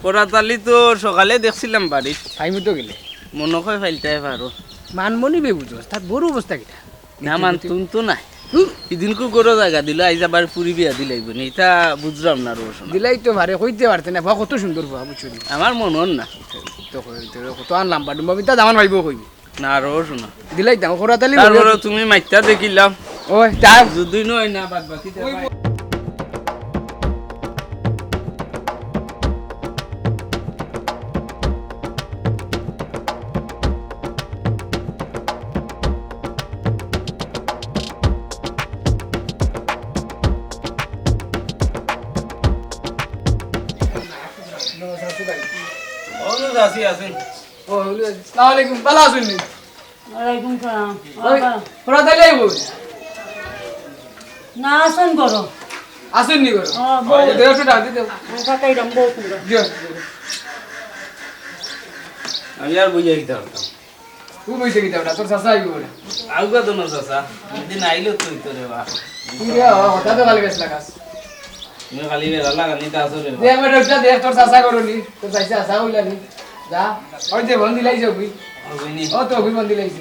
Speaker 4: করাতালি তো সকালে দেখছিলাম বাড়িত
Speaker 7: ফাইমু তো গেলে
Speaker 4: মনে হয় ফাইলতে পারো
Speaker 7: মানমনি বে বুঝো তার বড় অবস্থা কিটা
Speaker 4: না মান তুমি তো নাই এদিনকু গরো জায়গা দিল আইজ আবার পুরি বিয়া দিলাইব নি এটা বুঝলাম না রো শোনা
Speaker 7: দিলাই তো ভারে কইতে পারতে না কত সুন্দর বাবা বুঝছো নি
Speaker 4: আমার মন হন না
Speaker 7: তো কত আনলাম বাডুম বাবি তা দামান ভাইব কইবি
Speaker 4: না রো শোনা
Speaker 7: দিলাই দাম খোড়া তালি
Speaker 4: তারপরে তুমি মাইতা দেখিলাম
Speaker 7: ওই তা
Speaker 4: যদি নয় না বাদ বাকি আছেন
Speaker 7: আসসালামু আলাইকুম ভালো আছেন নি
Speaker 2: ওয়ালাইকুম সালাম
Speaker 7: খোড়া তালি আইব
Speaker 2: না আসন করো
Speaker 7: আসেন নি গো
Speaker 2: বউ
Speaker 7: দেড়শো টাকা দিতে
Speaker 2: কাকাই দাম বউ তোমরা
Speaker 7: দিও
Speaker 4: আমি আর বুঝাই দিতে পারতাম
Speaker 7: তুই বইতে গিয়ে দাও তোর চাচা আইব বলে
Speaker 4: আউগা তো না চাচা একদিন আইলো তুই তো রে বা
Speaker 7: তুই হঠাৎ ভালো গেছ লাগাস
Speaker 4: তুমি খালি বেলা লাগানি তা আসো রে বা।
Speaker 7: দেখ বেটা দেখ তোর চাচা করলি তোর চাচা আসা হইলা নি যা ওই যে বন্দি লাইছে ওই
Speaker 4: ও বইনি
Speaker 7: ও তো ওই বন্দি লাইছে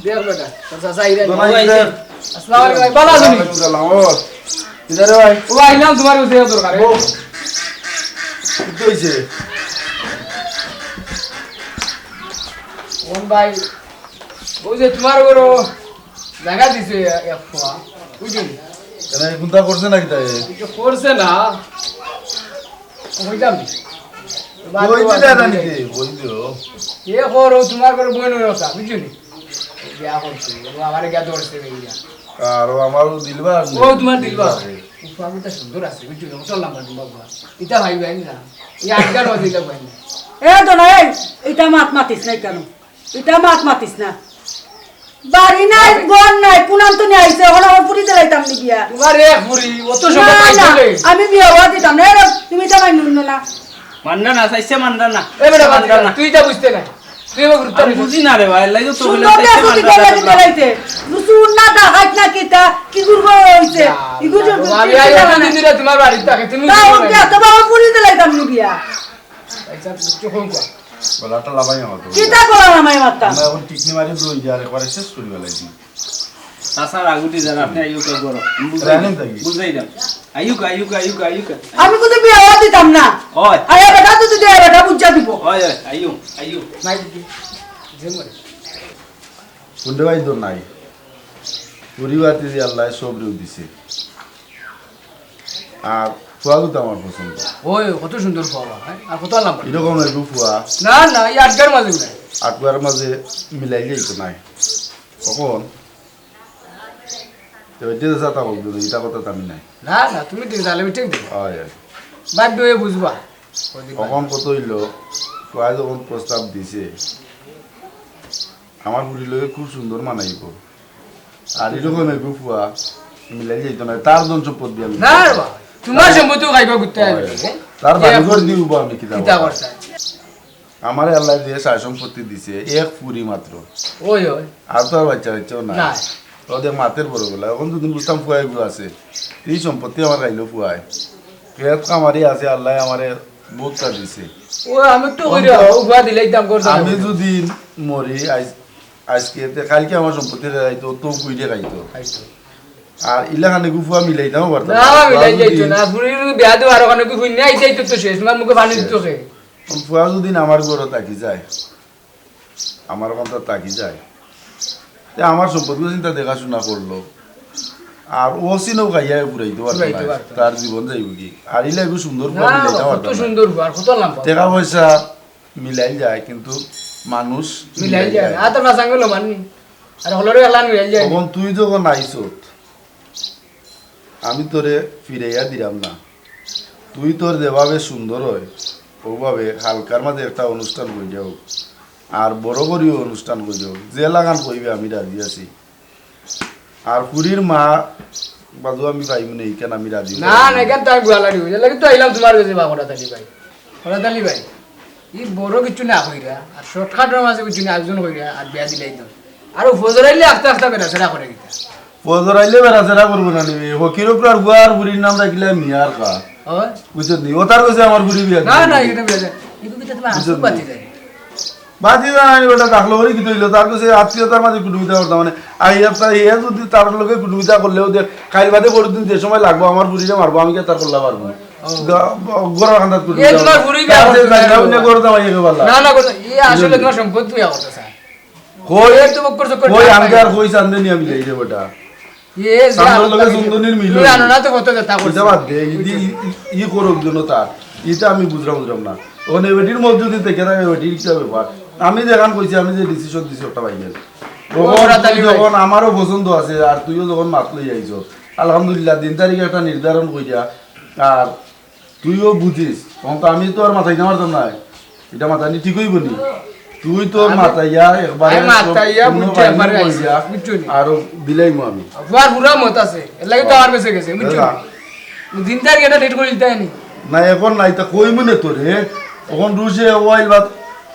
Speaker 7: দেখ বেটা তোর চাচা আইরা
Speaker 3: তো নাই ইধর
Speaker 7: আসসালামু আলাইকুম ভাই ভালো আছেন
Speaker 3: ওয়ালাইকুম সালাম ও ইধর ভাই
Speaker 7: ও আইলাম তোমার কাছে দরকার
Speaker 3: ও কি হইছে
Speaker 7: কোন ভাই ওই যে তোমার বড় জায়গা দিছে এক ফোয়া বুঝলি
Speaker 3: এনে গুন্তা করছে নাকি তাই
Speaker 7: কিছু করছে না কইতাম
Speaker 3: কই দিলে না নাকি কই দিও
Speaker 7: কে করো তোমার করে বই নয় কথা বুঝলি বিয়া করছে ও আমারে গিয়া ধরছে ভাইয়া
Speaker 3: আর আমারও দিলবা
Speaker 7: ও তোমার দিলবা উপামিটা সুন্দর আছে বুঝলি চললাম বাবা এটা ভাই ভাই না এই আজকাল ও দিলে ভাই না
Speaker 5: এ তো না এটা মাত মাতিস না কেন এটা মাত মাতিস না বাড়ি নাই বন নাই পুনাম তো নিয়ে আইছে হলো আমার পুরি দিলাইতাম নি বিয়া
Speaker 7: তোমার এক বুড়ি অত
Speaker 5: না,
Speaker 7: সময়
Speaker 5: না,
Speaker 7: পাইছিলে
Speaker 5: আমি বিয়া হওয়া দিতাম না এরকম তুমি তো মাইনুন না
Speaker 4: মান্না না চাইছে মান্না না
Speaker 7: এ বেটা
Speaker 4: মান্না না
Speaker 7: তুই তা বুঝতে না তুই এবার গুরুত্ব
Speaker 4: আমি
Speaker 7: দিস
Speaker 4: বুঝি না রে ভাই লাগে তো বলে
Speaker 5: সুন্দর
Speaker 4: চাইছে
Speaker 5: দেখো কি
Speaker 4: মান্না
Speaker 5: করে দিলাইতে সুন না দাহাত না কিতা কি গুরগো হইছে ইগুজ
Speaker 7: আমি আই দিন দিন তোমার বাড়িতে থাকে তুমি
Speaker 5: তা ও বিয়া তো বাবা পুরি দিলাইতাম নি বিয়া
Speaker 7: আচ্ছা কিছু কোন কো
Speaker 3: বলাটা লাভাই আমার তো
Speaker 5: কিতা করলাম আমি মাত্তা
Speaker 3: আমরা এখন টিকনি মারি দই যার একবারে শেষ করি বেলাইছি
Speaker 4: চাচার আগুটি জানা আপনি আইউকা করো
Speaker 3: রানিম থাকি।
Speaker 4: বুঝাই দাম আইউকা আইউকা আইউকা আইউকা
Speaker 5: আমি কোথাও বিয়া হওয়া দিতাম না
Speaker 4: ওই
Speaker 5: আরে বেটা তুই দে বেটা বুঝা দিব
Speaker 4: ওই আইউ আইউ
Speaker 7: নাই দিদি জেমরে
Speaker 3: কোনটা ভাই তো নাই পরিবার দিদি আল্লাহ সব রেউ দিছে আর ফুয়াগু তো আমার পছন্দ
Speaker 7: ওই কত সুন্দর বাবা আর কত নাম
Speaker 3: এরকম একটু ফুয়া
Speaker 7: না না এই আটকার মাঝে নাই
Speaker 3: আটুয়ার মাঝে মিলাই যাইতো নাই কখন তো এটা যাতা বলতো এটা কথা তো আমি নাই
Speaker 7: না না তুমি দিন তাহলে আমি ঠিক দেবো
Speaker 3: হয় হয়।
Speaker 7: বাদ দিয়ে বুঝবা
Speaker 3: কখন কত হইল ফুয়া যখন প্রস্তাব দিছে আমার বুড়ি লোকে খুব সুন্দর মানাইব আর এরকম একটু ফুয়া মিলাই যাইতো না তার জন সম্পদ দিয়ে আমি
Speaker 7: না রে বাবা তোমার সম্মতিও খাইবা ঘুরতে আসবে
Speaker 3: তার বাড়ি ঘর দিব আমি কিতা
Speaker 7: কিতা করতে
Speaker 3: আমার আল্লাহ দিয়ে সাই সম্পত্তি দিছে এক পুরি মাত্র
Speaker 7: ওই ওই
Speaker 3: আর তো আর বাচ্চা বাচ্চাও
Speaker 7: না
Speaker 3: না ওদের মাতের বড় বেলা এখন যদি বুঝতাম ফুয়াই গুলো আছে এই সম্পত্তি আমার খাইলো ফুয়াই খেত কামারি আছে আল্লাহ আমারে বহুতটা দিছে
Speaker 7: ও আমি তো ওই উভা দিলাই দাম করতে
Speaker 3: আমি যদি মরি আজকে কালকে আমার সম্পত্তি খাইতো তো কুইটে খাইতো আর ইলাখানে গুফুয়া মিলাইতাম পারতাম
Speaker 7: না মিলাই যাইতো না বুড়ির বিয়া দেওয়ার ওখানে কি হইনি আই যাইতো তো শেষ মার মুখে পানি দিত কে
Speaker 3: ফুয়া যদি আমার ঘরে তাকি যায় আমার ওখান তাকি যায় তে আমার সম্পত্তি চিন্তা দেখাশোনা করলো আর ও সিনেও খাইয়া ঘুরাইতে
Speaker 7: ঘুরাইতে
Speaker 3: পারতো
Speaker 7: পারতো না।
Speaker 3: তার জীবন যাইব কি আর ইলা একটু সুন্দর
Speaker 7: না
Speaker 3: করে মিলাইতে
Speaker 7: কত
Speaker 3: পারতাম
Speaker 7: সুন্দর আর কত নাম
Speaker 3: টাকা পয়সা মিলাই যায় কিন্তু মানুষ
Speaker 7: মিলাই যায় না তো না সঙ্গে লো মাননি আর হলরে এলান মিলাই যায়
Speaker 3: তখন তুই যখন আইছত আমি তোরে ফিরাইয়া দিলাম না তুই তোর যেভাবে সুন্দর হয় ওভাবে হালকার মাঝে একটা অনুষ্ঠান হয়ে যাও আর বড় করিও অনুষ্ঠান হয়ে যাও যে লাগান কইবে আমি রাজি আছি আর পুরীর মা বাজু আমি পাইব না এইখানে আমি রাজি
Speaker 7: না না কেন তাই গুয়ালা দিও এর লাগি তো আইলাম তোমার কাছে বা হঠাৎ ভাই হঠাৎ আলী ভাই ই বড় কিছু না কইরা আর শর্টকাটের মাঝে কিছু না আয়োজন কইরা আর বিয়া দিলাই তো আর ফজর আইলে আস্তে আস্তে বেরা সেরা করে গিতা
Speaker 3: ফজর আইলে বেড়াচেরা করবো না নিবি হকির উপর আর গুয়ার বুড়ির নাম রাখিলে মিয়ার কা
Speaker 7: হয়
Speaker 3: বুঝছত নি ও তার কাছে আমার বুড়ি বিয়া
Speaker 7: না না এটা বিয়া যায় ইদু কিটা তুমি আসু বাতি যায়
Speaker 3: বাদি জানি ওটা ডাকলো ওই কি হইলো তার কাছে আত্মীয়তার মাঝে কুটুমিতা করতাম মানে আইয়া যদি তার লোকে কুটুমিতা করলেও দেখ খাইল বাদে দিন যে সময় লাগবো আমার বুড়িটা মারবো আমি কে তার করলা পারবো গোড়া খান্দাত
Speaker 7: এ তোমার বুড়ি বিয়া
Speaker 3: করতাম আইয়া পারলা
Speaker 7: না না ই আসলে তোমার সম্পদ বিয়া করতে চায়
Speaker 3: কই
Speaker 7: এ তো বক্কর চক্কর
Speaker 3: কই আমি আর কই চান্দে নি আমি লই দেব এটা
Speaker 7: এ
Speaker 3: সামনের লগে সুন্দরীর মিল
Speaker 7: তুই আনো না তো কত তা করছে
Speaker 3: বুঝতে পারতে ই করুক জন্য তার এটা আমি বুঝলাম না ওখানে বেটির মধ্যে যদি দেখে থাকে বেটির কি ব্যাপার আমি যেখান কইছি আমি যে ডিসিশন দিছি ওটা পাইবেন যখন আমারও পছন্দ আছে আর তুইও যখন মাত লই আইছো আলহামদুলিল্লাহ 3 তারিখে একটা নির্ধারণ কইরা আর তুইও বুঝিস তখন তো আমি তো আর মাথায় না মারতাম না এটা মাথায় নি ঠিকই বলি তুই তোর মাথাইয়া একবারে
Speaker 7: মাথাইয়া বুঝছে একবারে আইছা বুঝছো নি
Speaker 3: আর দিলাইমু আমি
Speaker 7: আপনার পুরা মত আছে এর লাগি তো আর বেঁচে গেছে বুঝছো দিন তারিখ এটা ডেট করে দিতে নি
Speaker 3: না এখন নাই তা কই মনে তোরে এখন রুশে ওয়াইল বাদ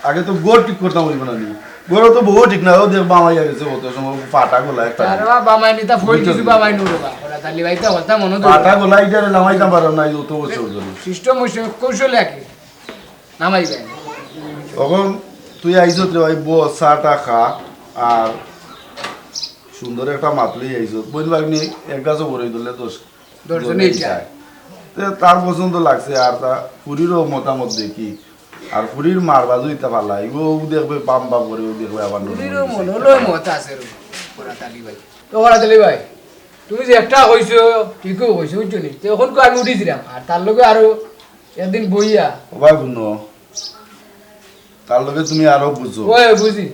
Speaker 3: আগে তো গোড় ঠিক করতাম বলবো না নি গোড় তো বহু ঠিক না ও দেখ বামাইয়া গেছে কত সময় পাটা গোলা একটা
Speaker 7: আর বাবাই নিতা ফল কিছু বাবাই নুরো বা ওরা তালি ভাইতা কথা মনে তো
Speaker 3: পাটা গোলা এটা নামাইতাম পারো না অত বছর ধরে
Speaker 7: সিস্টেম কৌশল একই নামাই যায়
Speaker 3: তখন তুই আইছো রে ভাই বস চাটা খা আর সুন্দর একটা মাতলি আইছো বইন বাগনি এক গাছও ভরে দিলে তো
Speaker 7: দর্শনই যায়
Speaker 3: তার পছন্দ লাগছে আর তা পুরীরও মতামত দেখি আর পুরীর মার বাজু ইতা পাল্লা ও দেখবে পাম পাম করে ও দেখবে আবার
Speaker 7: পুরিরও মন হলো মত আছে রে ওরা তালি ভাই তো ওরা তালি ভাই তুমি যে একটা কইছো ঠিকও কইছো বুঝছো নি তখন কো আমি উঠিছিলাম আর তার লগে আরো একদিন বইয়া
Speaker 3: ওবা গুনো তার লগে তুমি আরো বুঝো
Speaker 7: ওই বুঝি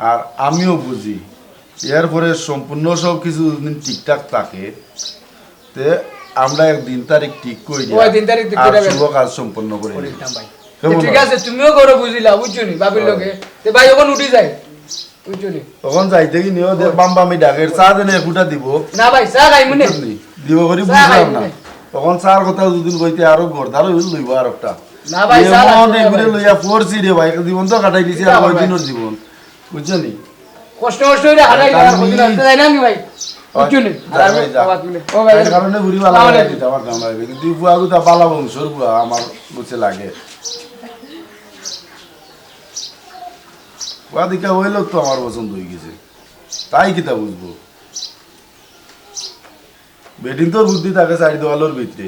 Speaker 3: আর আমিও বুঝি এরপরে সম্পূর্ণ সব কিছু যদি ঠিকঠাক থাকে তে আমরা এক দিন তারিখ ঠিক করি
Speaker 7: ওই দিন তারিখ ঠিক
Speaker 3: আর
Speaker 7: করে
Speaker 3: শুভ কাজ সম্পন্ন করে দিই।
Speaker 7: দিতাম ভাই
Speaker 3: কেমন
Speaker 7: ঠিক
Speaker 3: হয়?
Speaker 7: আছে তুমিও করো বুঝিলা বুঝছো নি বাবির লগে তে ভাই ওখান উঠি যায় বুঝছো নি
Speaker 3: তখন যাইতে কি নিও দেখ বাম বামি ডাকের চা দেনে একুটা দিব
Speaker 7: না ভাই চা খাই মনে
Speaker 3: দিব করি
Speaker 7: চা
Speaker 3: বুঝলাম
Speaker 7: খাই
Speaker 3: না
Speaker 7: মনে।
Speaker 3: তখন চার কথা দুদিন কইতে আরো গড়দার হইল লইব আর একটা
Speaker 7: না ভাই চা
Speaker 3: এমন
Speaker 7: লাগবে
Speaker 3: এগুলো
Speaker 7: ভাই।
Speaker 3: লইয়া পড়ছি রে ভাই জীবন তো কাটাই দিছি আর
Speaker 7: এটা
Speaker 3: কয়
Speaker 7: ভাই।
Speaker 3: দিনের জীবন বুঝছো নি
Speaker 7: কষ্ট কষ্ট হইরা হারাই আর কদিন আসতে যায় না আমি ভাই বুঝছো নি আর আমি আওয়াজ মিলে ও ভাই
Speaker 3: এই কারণে ঘুরি বালা
Speaker 7: তাহলে
Speaker 3: লাগে দিতে আমার দাম লাগবে কিন্তু বুয়া গুতা বালা বংশর বুয়া আমার বুঝে লাগে বুয়া দিকে ওই লোক তো আমার পছন্দ হয়ে গেছে তাই কিতা বুঝবো বেটিন তোর বুদ্ধি থাকে চারি দেওয়ালোর ভিতরে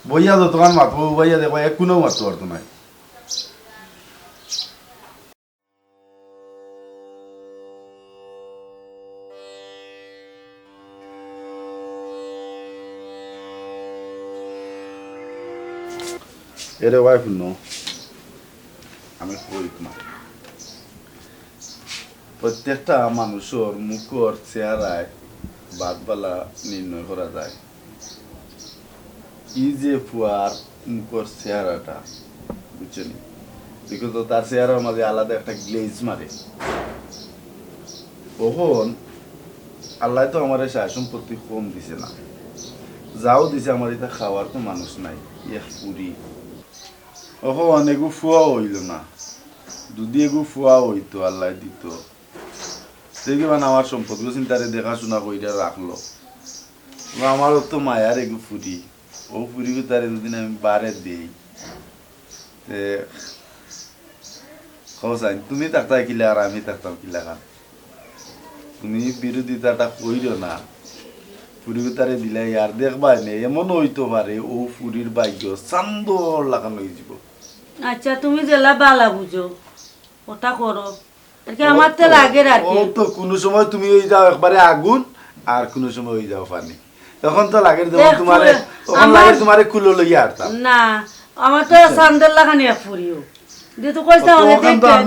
Speaker 3: বইয়া যতক্ষণ মাতবো বইয়া দেখো এক কোনেও মারতে পারতো না এরে ভাই শুনো আমি কইত না প্রত্যেকটা মানুষের মুখর চেহারায় বাদবালা নির্ণয় করা যায় ই যে ফুয়ার মুখর চেহারাটা বুঝছেন বিকজ তার চেহারার মাঝে আলাদা একটা গ্লেজ মারে কখন আল্লাহ তো আমার সায় সম্পত্তি কম দিছে না যাও দিছে আমার এটা খাওয়ার তো মানুষ নাই এক পুরি ওহো অনেকও ফুয়া হইল না যদি এগু ফুয়া হইতো আল্লাহ দিত দেখি মানে আমার সম্পদ চিন্তারে দেখাশোনা কইরা রাখলো আমারও তো মায়ার এগু ফুরি ও ফুরি তারে দুদিন আমি বারে দেই খসাইন তুমি থাকতাই কিলা আর আমি থাকতাম কিলা খান তুমি বিরোধিতাটা কইরো না ফুরি তারে দিলাই আর দেখবা নে এমন হইতো পারে ও ফুরির ভাগ্য চান্দর লাগানো হয়ে যাব
Speaker 5: আচ্ছা তুমি জেলা বালা বুঝো ওটা করো আরকি আমার তো লাগে আর কি
Speaker 3: ও তো কোনো সময় তুমি হয়ে যাও একবারে আগুন আর কোনো সময় হয়ে যাও পানি তখন তো লাগে
Speaker 5: দেখ
Speaker 3: তোমারে
Speaker 5: ফুরে,
Speaker 3: তখন
Speaker 5: আমার-
Speaker 3: লাগে তোমারে কুলো লইয়া আরতাম
Speaker 5: না আমার তো সান্দের লাগানি ফুরিও দিয়ে তো কইছে অনেক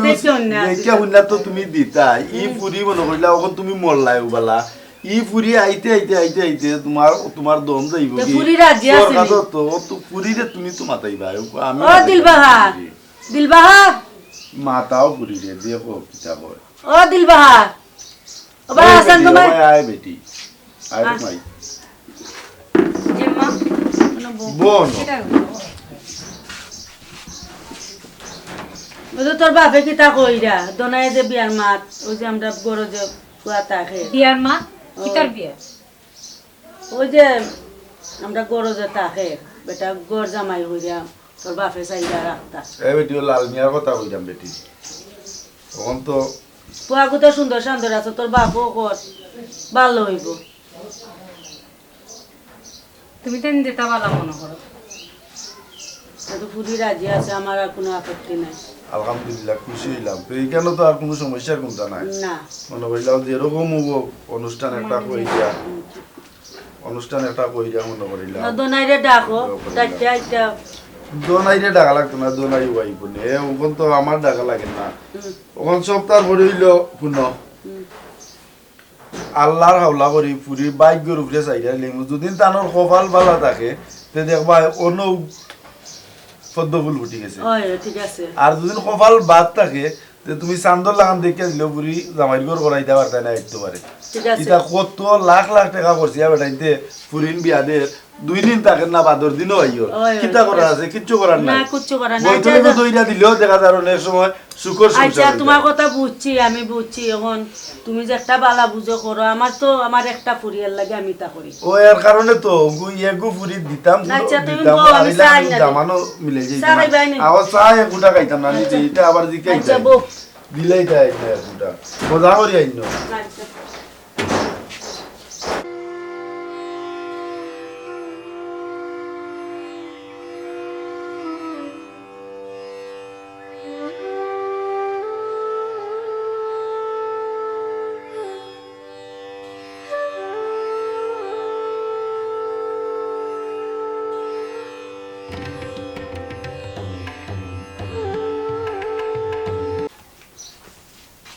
Speaker 5: দেখছো না
Speaker 3: দেখিয়া হুন্না তো তুমি দিতা ই ফুরি মনে কইলা এখন তুমি মরলাই উবালা ই ফুরি আইতে আইতে আইতে আইতে তোমার তোমার দম যাইব
Speaker 5: তো
Speaker 3: কি
Speaker 5: ফুরি রাজি আছে নি?
Speaker 3: সরকার তো তো ফুরিরে তুমি তো মাতাইবা আমি
Speaker 5: ও দিলবাহার দিলবাহার
Speaker 3: মাতাও ফুরিরে দেখো কিতা কয়
Speaker 5: ও দিলবাহার ও বা হাসান তোমার
Speaker 3: আয় বেটি আয় মাই
Speaker 6: জিম্মা
Speaker 3: বোন
Speaker 6: এটা
Speaker 5: বুঝো তোর বাপে কিতা কইরা দোনায় যে বিয়ার মাত ওই যে আমরা বড় যে কুয়া তাকে
Speaker 6: বিয়ার মা কিতার বিয়া
Speaker 5: ওই যে আমরা গরো যে তাকে বেটা গর জামাই হইরা তোর বাপে চাইরা রাখতা
Speaker 3: এ বেটি ও লাল মিয়ার কথা কইতাম বেটি তখন তো
Speaker 5: পুয়াগু তো সুন্দর সুন্দর আছে তোর বাপও কর ভালো হইব
Speaker 6: তুমি তো দিতা ভালো মনে করো
Speaker 5: তো ফুলি রাজি আছে আমার আর কোনো আপত্তি নাই
Speaker 3: আলহামদুলিল্লাহ খুশি হইলাম তো এইখানে তো আর কোনো সমস্যার কোনটা নাই
Speaker 5: না
Speaker 3: মনে করিলাম যেরকম হবো অনুষ্ঠান একটা কইরা অনুষ্ঠান একটা কইরা মনে করিলাম
Speaker 5: দোনাইরে ডাকো ডাকতে আইতা
Speaker 3: দোনাইরে ডাকা লাগতো না দোনাই ওয়াইব নে ওখান তো আমার ডাকা লাগে না ওখান সপ্তাহ পরে হইল পুনঃ আল্লাহর হাওলা করি পুরি বাইকের উপরে চাইরা লিমু যদি তানোর কপাল বালা থাকে তে দেখবা অন্য পদ্ম ফুল ফুটি গেছে
Speaker 5: ওই ঠিক আছে
Speaker 3: আর যদি কপাল বাদ থাকে তে তুমি চান্দর লাগান দেখে দিলেও পুরি জামাই ঘর করাইতে পারতে না একটু পারে
Speaker 5: ঠিক আছে
Speaker 3: এটা কত লাখ লাখ টাকা করছি বেটাইতে পুরিন বিয়াদের 2 দিন থাকে না বাদর দিনও আইও
Speaker 5: ওই,
Speaker 3: কিতা করা আছে কিচ্ছু করার
Speaker 5: না
Speaker 3: নাই
Speaker 5: কিচ্ছু করার নাই
Speaker 3: বইতলে তো দইরা দিলেও দেখা যায় অনেক সময় শুকর
Speaker 5: আচ্ছা তোমার কথা বুঝছি আমি বুঝছি এখন তুমি যে একটা বালা বুঝো করো আমার তো আমার একটা ফুরিয়ার লাগে আমি তা করি
Speaker 3: ও এর কারণে তো এগু পুরি দিতাম
Speaker 5: আচ্ছা, তুমি
Speaker 3: দিতাম
Speaker 5: বলো, আমি
Speaker 3: আরিলা
Speaker 5: চাই না।
Speaker 3: জামানো মিলে যাইতো
Speaker 5: চা খাইবা নি?
Speaker 3: আবার চা এগুটা খাইতাম না নিজে এটা আবার দিকে
Speaker 5: আচ্ছা বউ
Speaker 3: দিলেই দেয় এগুটা মজা করি আইনো
Speaker 5: আচ্ছা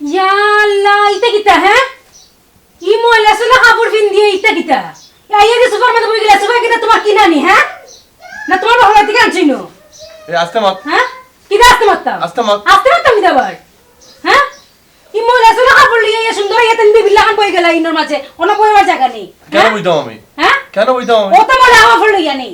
Speaker 6: ইয়া আল্লাহ ইতা কিতা হ্যাঁ ই ময়লা সলা কাপড় পিন দিয়ে ইতা কিতা আইয়া যে সুপার মধ্যে বই গেলা সুপার কিতা তোমার কি নানি হ্যাঁ না তোমার বাবা থেকে আনছিনো
Speaker 1: এ আসতে মাত
Speaker 6: হ্যাঁ কিতা আসতে মারতাম
Speaker 1: আসতে মাত
Speaker 6: আসতে মারতাম কিতা আবার হ্যাঁ ই ময়লা সলা কাপড় লিয়ে ইয়া সুন্দর ইয়া তেন বিবিলা খান বই গেলা ইনোর মাঝে অন্য বইবার জায়গা নেই
Speaker 1: কেন বইতাম আমি
Speaker 6: হ্যাঁ
Speaker 1: কেন বইতাম আমি
Speaker 6: ও তো ময়লা কাপড় লইয়া নেই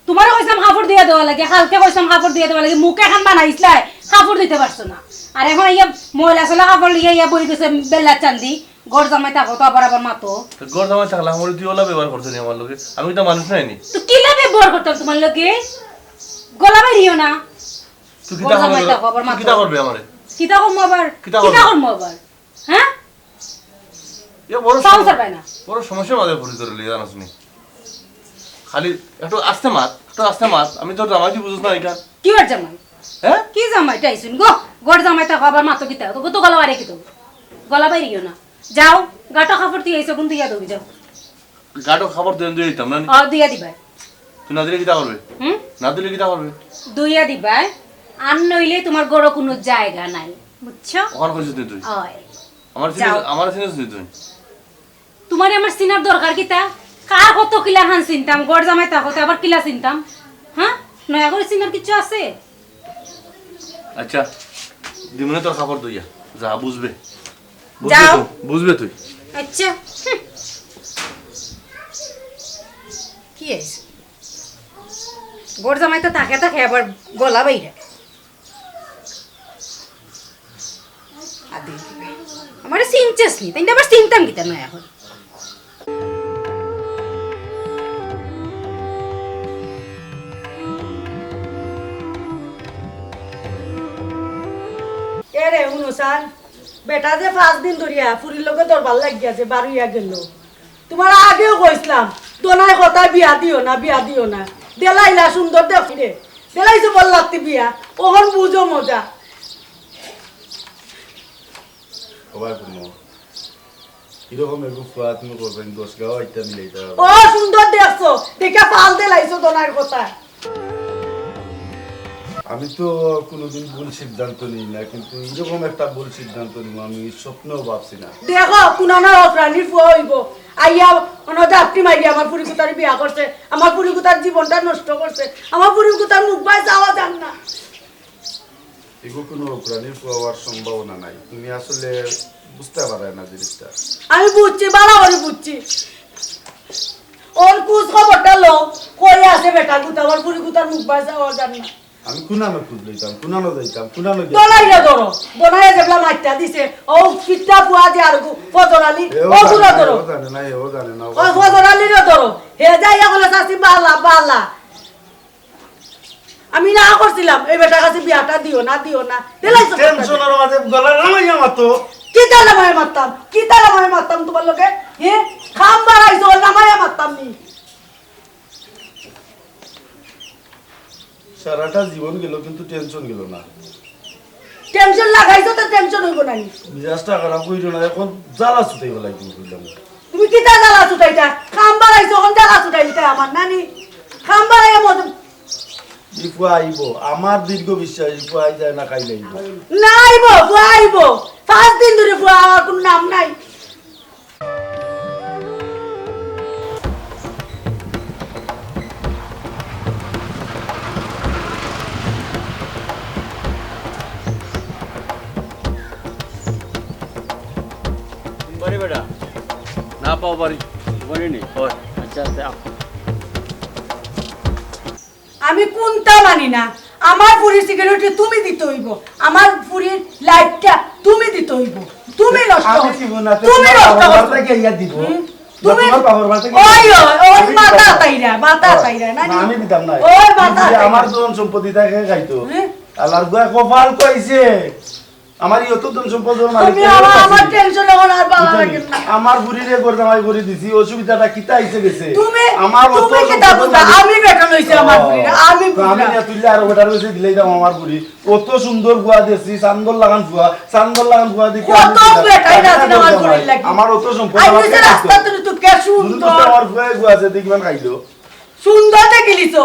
Speaker 6: তোমারও কইসাম কাপড় দিয়া দেওয়া লাগে কালকে কইসাম কাপড় দিয়া দেওয়া লাগে মুখে খান বানাইছলাই কাপড় দিতে পারছো না আর এখন ইয়া ময়লা সলা কাপড় লিয়ে ইয়া বই গেছে বেলা চান্দি গড় জামাই থাকো তো আবার আবার মাতো
Speaker 1: গড় জামাই থাকলে আমার তুই ওলা ব্যবহার করছিস আমার লোকে আমি তো মানুষ নাইনি
Speaker 6: তো কি লাগে বড় করতাম তোমার লোকে গলা বাইরিও না
Speaker 1: তুই
Speaker 6: গড় জামাই থাকো আবার মাতো
Speaker 1: কিতা করবে আমারে
Speaker 6: কিতা করবো আবার
Speaker 1: কিতা
Speaker 6: কিতা
Speaker 1: করবো?
Speaker 6: করবো আবার হ্যাঁ
Speaker 1: এ বড়
Speaker 6: সংসার পায় না
Speaker 1: বড় সমস্যার মাঝে পড়ে তোর লিয়ে জানাস নি খালি একটু আস্তে মাত আমি তোর জামাই বুঝছ না এটা
Speaker 6: কি ওর জামাই
Speaker 1: হ্যাঁ
Speaker 6: কি জামাই টাইছুন গো গড় জামাই থাকো আবার মাতো কিতা তো তো গলা বাইরে কিতো গলা বাইরিও না যাও গাটা কাপড় দিয়ে এসে কোন দিয়া দবি যাও
Speaker 1: গাটো খাবার দেন দিয়ে দিতাম না নি?
Speaker 6: দিয়া দিবাই
Speaker 1: তুই না দিলে কিতা করবে
Speaker 6: হুম
Speaker 1: না দিলে কিতা করবে
Speaker 6: দুইয়া দিবাই আর নইলে তোমার গড় কোনো জায়গা নাই বুঝছো
Speaker 1: ওখানে কইছিস নি তুই
Speaker 6: ওই
Speaker 1: আমার
Speaker 6: যাও।
Speaker 1: চিনিস নি তুই
Speaker 6: তোমার আমার চিনার দরকার কিতা কার কত কিলা খান চিনতাম গড় জামাই থাকো তো আবার কিলা চিনতাম হ্যাঁ নয়া করে চিনার কিছু আছে
Speaker 1: আচ্ছা দিমনে তোর খাবার দইয়া যা বুঝবে
Speaker 6: যাও।
Speaker 1: বুঝবে তুই
Speaker 6: আচ্ছা কি আছে গড় জামাই তো থাকে থাকে আবার গলা বাইরে আমার চিনতেস নি তাই আবার চিনতাম কিতা নয় এখন
Speaker 5: এ রে অনুসার বেটা যে 5 দিন ধরিয়া ফুরির লগে দরবার লাগিয়াছে বাড়িয়া গেল তোমার আগেও কইছিলাম দোনায় কথা বিয়া দিও না দেলাইলা সুন্দর দেখি রে দেলাইছো বল লাগতে বিয়া ওহন বুঝো মজা
Speaker 3: সবাই কোনো এরকম এগু ফুয়া তুমি করবেন 10 গাও এটা মিলাইতা
Speaker 5: ও সুন্দর দেখছো দেখা পাল দেলাইছো দোনার কথা
Speaker 3: আমি তো কোনোদিন ভুল সিদ্ধান্ত নিই না, কিন্তু এরকম একটা ভুল সিদ্ধান্ত নিব আমি স্বপ্নেও ভাবছি না।
Speaker 5: দেখো কুনানা প্রাণীর ফুয়া হইব আইয়া অনদা আপনি মাইয়া আমার পুরিকুতার বিয়া করছে, আমার পুরিকুতার জীবনটা নষ্ট করছে, আমার পুরিকুতার মুখ বাই যাওয়া যান না।
Speaker 3: এগুলো কোনো প্রাণীর হওয়ার সম্ভাবনা নাই, তুমি আসলে বুঝতে পারে না জিনিসটা।
Speaker 5: আমি বুঝছি, ভালো করে বুঝছি। ওর কুছ খবরটা লো কই আছে বেটা কুতা, আমার পুরিকুতার মুখ বাই যাওয়া যান না।
Speaker 3: আমি কুনানো খুঁজ লইতাম, কুনানো যাইতাম, কুনানো
Speaker 5: দলাইয়া ধরো, দলাইয়া যেগুলা মাইটা দিছে ও কিতা ফুয়া যে আর ফজর আলী ও গুলা ধরো,
Speaker 3: জানে না, এও জানে না।
Speaker 5: ও ফজর আলীরে ধরো, হে যাইয়া বলে চাচি বালা বালা। আমি না করছিলাম এই বেটার কাছে বিয়াটা দিও না দিও না, দিলাইছো
Speaker 3: টেনশনের মাঝে গলা নামাইয়া মাতো।
Speaker 5: কি তালা মায় মারতাম, কি তালা মায় মারতাম তোমার লোকে, হে খাম বাড়াইছো নামায়া মারতাম নি।
Speaker 3: সারাটা জীবন গেল কিন্তু টেনশন গেল না।
Speaker 5: টেনশন লাগাইছো তো টেনশন হইব না।
Speaker 3: মিজাজটা খারাপ কইরো না, এখন জ্বালা ছুটাই গেলাই তুমি কইলাম।
Speaker 5: তুমি কি তা জ্বালা ছুটাইতা, খাম বাড়াইছো কোন জ্বালা ছুটাইতা আমার নানি, খাম বাড়াইয়া মত
Speaker 3: ইফুয়া আইব, আমার দীর্ঘ বিশ্বাস ইফুয়া আই যায় না খাইলে আইব।
Speaker 5: না আইব, ফুয়া আইব, 5 দিন ধরে ফুয়া আমার কোন নাম নাই।
Speaker 1: বাড়ি বেটা না পাও বাড়ি
Speaker 8: বলিনি
Speaker 1: হয়।
Speaker 8: আচ্ছা আচ্ছা
Speaker 5: আমি কোনটা মানি না, আমার পুরি সিকিউরিটি তুমি দিতে হইব, আমার পুরির লাইটটা তুমি দিতে হইব, তুমি নষ্ট
Speaker 3: আমি
Speaker 5: করছো,
Speaker 3: দিব না,
Speaker 5: তুমি নষ্ট
Speaker 3: বাবার
Speaker 5: করছো।
Speaker 3: থেকে ইয়া দিব।
Speaker 5: তুমি
Speaker 3: তোমার বাবার বাড়ি থেকে
Speaker 5: ওই ওই
Speaker 3: আমি
Speaker 5: মাথা
Speaker 3: দিতাম না।
Speaker 5: তাইরা মাথা তাইরা না
Speaker 3: না, আমি দিতাম না।
Speaker 5: ওই মাথা
Speaker 3: যদি
Speaker 5: তাইরা।
Speaker 3: আমার ধন সম্পত্তি থাকে খাইতো।
Speaker 5: হ্যাঁ?
Speaker 3: আল্লাহর গোয়া কপাল কইছে আমার ইয়ত ধন সম্পদের মালিক
Speaker 5: তুমি আমার টেনশন এখন আর ভালো লাগে না।
Speaker 3: আমার বুড়িরে করতে আমি করে দিছি, অসুবিধাটা কিতা আইছে গেছে
Speaker 5: তুমি
Speaker 3: আমার অত
Speaker 5: তুমি কি তা বুঝা, আমি বেটা লইছি আমার পুরিটা, আমি
Speaker 3: তো আমি
Speaker 5: বুঝা।
Speaker 3: না তুইলে আর ওটার কাছে দিলেই দাম আমার বুড়ি অত সুন্দর গুয়া দিছি, চান্দর লাগান গুয়া দেখি আমি
Speaker 5: কত
Speaker 3: দিতাম।
Speaker 5: বেটাই না দিন আমার পুরির লাগি।
Speaker 3: আমার অত সম্পদ
Speaker 5: আই
Speaker 3: আমার
Speaker 5: নিচে
Speaker 3: কে
Speaker 5: রাস্তা
Speaker 3: খাইতো?
Speaker 5: তুমি তো কে
Speaker 3: শুধু তো
Speaker 5: সুন্দর
Speaker 3: আমার গুয়া গুয়া আছে দেখবেন খাইলো।
Speaker 5: সুন্দর দেখিলিছো।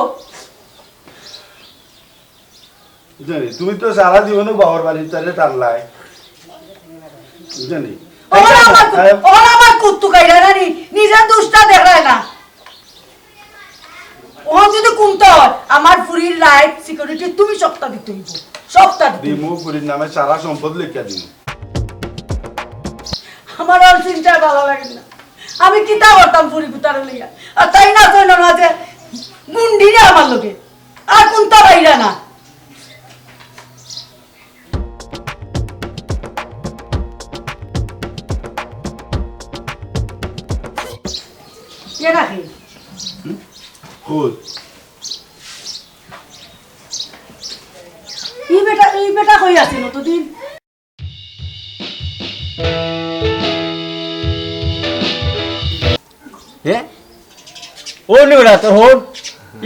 Speaker 3: জানি তুমি তো সারা জীবন বাবার বাড়ির তারে টানলাই জানি।
Speaker 5: ওরা আমার কুত্তু কাইরা নানি নিজের দুষ্টা দেখায় না। ও যদি কমতে হয় আমার পুরির লাইফ সিকিউরিটি তুমি সপ্তাহ দিতে হইব, সপ্তাহ দিতে হইব।
Speaker 3: দিমু বুড়ির নামে সারা সম্পদ লিখা দিমু।
Speaker 5: আমার আর চিন্তা ভালো লাগে না, আমি কিতা করতাম পুরি কুতারে লইয়া, আর তাই না তো না মাঝে গুন্ডি না আমার লোকে আর কোনটা বাইরা না। কে রাখি
Speaker 3: খুদ
Speaker 5: এই বেটা কই আছে নতদিন
Speaker 8: হ্যাঁ ও নে বেটা তোর হোন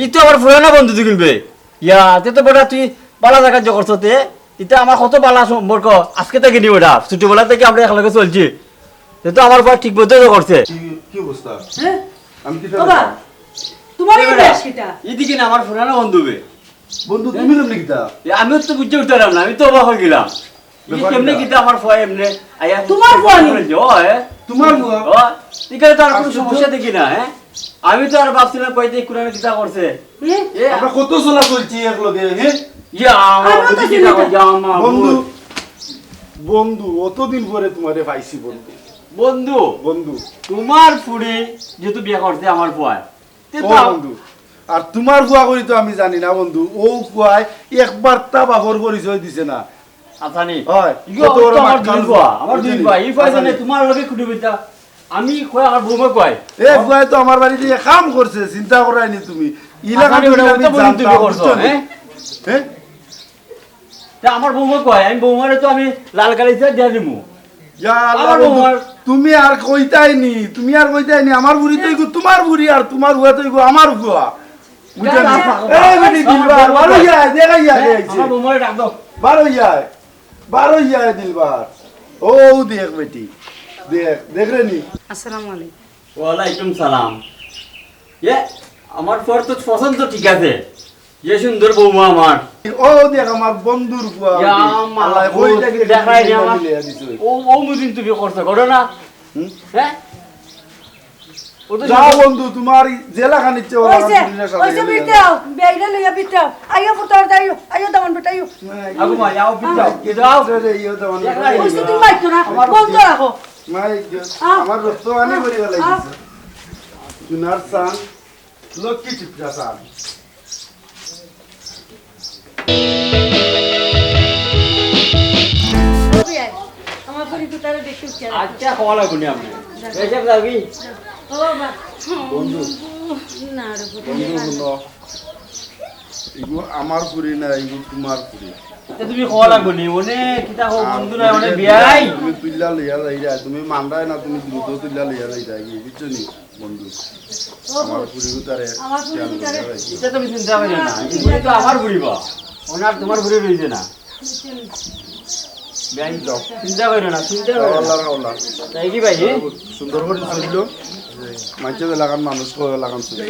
Speaker 8: ই তো আমার পুরানা বন্ধু তুই কিনবে ইয়া তে তো বেটা তুই বালা জায়গা জো করছো তে এটা আমার কত বালা সম্পর্ক আজকে থেকে নি বেটা ছোটবেলা থেকে আমরা একলগে চলছি তে তো আমার পর ঠিক মতো করছে
Speaker 3: কি অবস্থা?
Speaker 5: হ্যাঁ
Speaker 3: আমি কি
Speaker 5: বাবা তোমার এই বেশ কিটা
Speaker 8: এদিকে না আমার পুরানা বন্ধু বে
Speaker 3: বন্ধু তুমি কেমনে কিতা?
Speaker 8: আমিও তো বুঝতে উঠতাম না আমি তো অবাক হয়ে গেলাম
Speaker 3: ব্যাপারটা?
Speaker 8: কেমনে কিতা আমার ফয় এমনে আয়া
Speaker 5: তোমার ফয় নি?
Speaker 3: তোমার বুয়া?
Speaker 8: এখানে তো আর কোনো
Speaker 3: আশ্চর্য।
Speaker 8: সমস্যা দেখি না হ্যাঁ আমি তো আর ভাবছিলাম কইতে কোরআন কিতা করছে
Speaker 5: হ্যাঁ?
Speaker 8: এ
Speaker 3: আমরা কত চলা চলছি একলগে হ্যাঁ?
Speaker 8: ইয়া আমার
Speaker 5: আমিও তো
Speaker 8: বুদ্ধি
Speaker 5: চিনি
Speaker 8: কিতা
Speaker 5: না।
Speaker 8: কই যা আমার
Speaker 3: বন্ধু বন্ধু অতদিন পরে তোমারে পাইছি বন্ধু
Speaker 8: বন্ধু
Speaker 3: বন্ধু
Speaker 8: তোমার ফুড়ি যেহেতু বিয়ে করছে আমার ফুয়ায় তে
Speaker 3: ও
Speaker 8: তো
Speaker 3: বন্ধু আর তোমার ফুয়া করি তো আমি জানি না বন্ধু, ও ফুয়ায় একবার তা বাপর পরিচয় দিছে না।
Speaker 8: আসানি
Speaker 3: হয়,
Speaker 8: ইগো
Speaker 3: কত বড়
Speaker 8: তো আমার
Speaker 3: মাটকাল
Speaker 8: দুই ফুয়া
Speaker 3: ফুয়া,
Speaker 8: আমার দুই
Speaker 3: বুঝলি?
Speaker 8: ফুয়া এই ফুয়া জানে
Speaker 3: আসানি।
Speaker 8: তোমার লগে খুঁটি বিতা আমি কই আর বউমা কই
Speaker 3: এ ফুয়ায় তো আমার বাড়িতে কাম করছে, চিন্তা করাইনি তুমি ইলাকা
Speaker 8: আসানি ওটা
Speaker 3: আমি
Speaker 8: তো বলি তুমি
Speaker 3: জানতাম,
Speaker 8: করছো
Speaker 3: বুঝছো নি?
Speaker 8: হ্যাঁ
Speaker 3: হ্যাঁ?
Speaker 8: তা আমার বউমা কই আমি বউমারে তো আমি লাল গালিতে দিয়া দিমু
Speaker 3: ইয়া আল্লাহ
Speaker 8: আমার
Speaker 3: বন্ধু,
Speaker 8: বৌমার-
Speaker 3: তুমি আর কইতাইনি, তুমি আর কইতাইনি, আমার বুড়ি তো ইগো তোমার বুড়ি আর তোমার বুয়া তো ইগো আমার বুয়া। বুঝছো নি? এই বেটি দিলবার, বারো যায়, দেখা যায় আইছে।
Speaker 8: আমার বউমারে ডাক দাও
Speaker 3: বারো যায় দিলবার। ও দেখ বেটি, দেখ রে নি।
Speaker 5: আসসালামু আলাইকুম।
Speaker 8: ওয়ালাইকুম সালাম এ আমার পর তো পছন্দ ঠিক আছে যে সুন্দর বৌমা আমার
Speaker 3: ও দেখ আমার বন্ধুর বুয়া
Speaker 8: ইয়া আম্মা,
Speaker 3: আল্লাহ
Speaker 8: ও
Speaker 3: কই থাকি
Speaker 8: দেখাই নি আমার।
Speaker 3: মিলিয়ে দিছে।
Speaker 8: ও মুদিন তুমি করছো করো না
Speaker 3: হুম?
Speaker 8: হ্যাঁ ও তো
Speaker 3: যাও বন্ধু তোমার জেলা খান ইচ্ছে ওরা
Speaker 5: ওইসে ওইসে বিটাও বেইরা লইয়া বিটাও আইও ফুটাও দাইও আইও দামান বেটাইও
Speaker 8: আগু মা যাও পিটাও কে দাও
Speaker 5: ওইসে তুমি মাইতো না বন্ধ রাখো
Speaker 3: আমার রক্ত আনি করি লাগিছে তুনার সান লক্ষ্মী চিপরা সান
Speaker 5: আমার পরিপুতারে দেখতে উঠছে
Speaker 8: আচ্ছা খাওয়া লাগবে না আপনি এসব যাবি
Speaker 5: ও বাবা
Speaker 3: বন্ধু
Speaker 5: না রে
Speaker 3: বন্ধু শুনো এগুলো আমার পুরি না এগুলো তোমার পুরি
Speaker 8: তুমি খাওয়া লাগবে নি অনেক কিতা হো বন্ধু না অনেক বিয়াই
Speaker 3: তুমি তুইলা লইয়া যাইরা তুমি মানরাই না তুমি দ্রুত তুইলা লইয়া যাইরা বুঝছো নি বন্ধু আমার পুরি উতারে
Speaker 5: আমার পুরি উতারে।
Speaker 8: এটা তুমি চিন্তা করি না এই তো আমার বুড়িবা ওনার তোমার বুড়ি রইছে না বিয়াই দাও চিন্তা করি না চিন্তা করো না
Speaker 3: আল্লাহ আল্লাহ
Speaker 8: তাই কি ভাই
Speaker 3: সুন্দর করে চলিল মানুষের এলাকার মানুষ এলাকার চলিল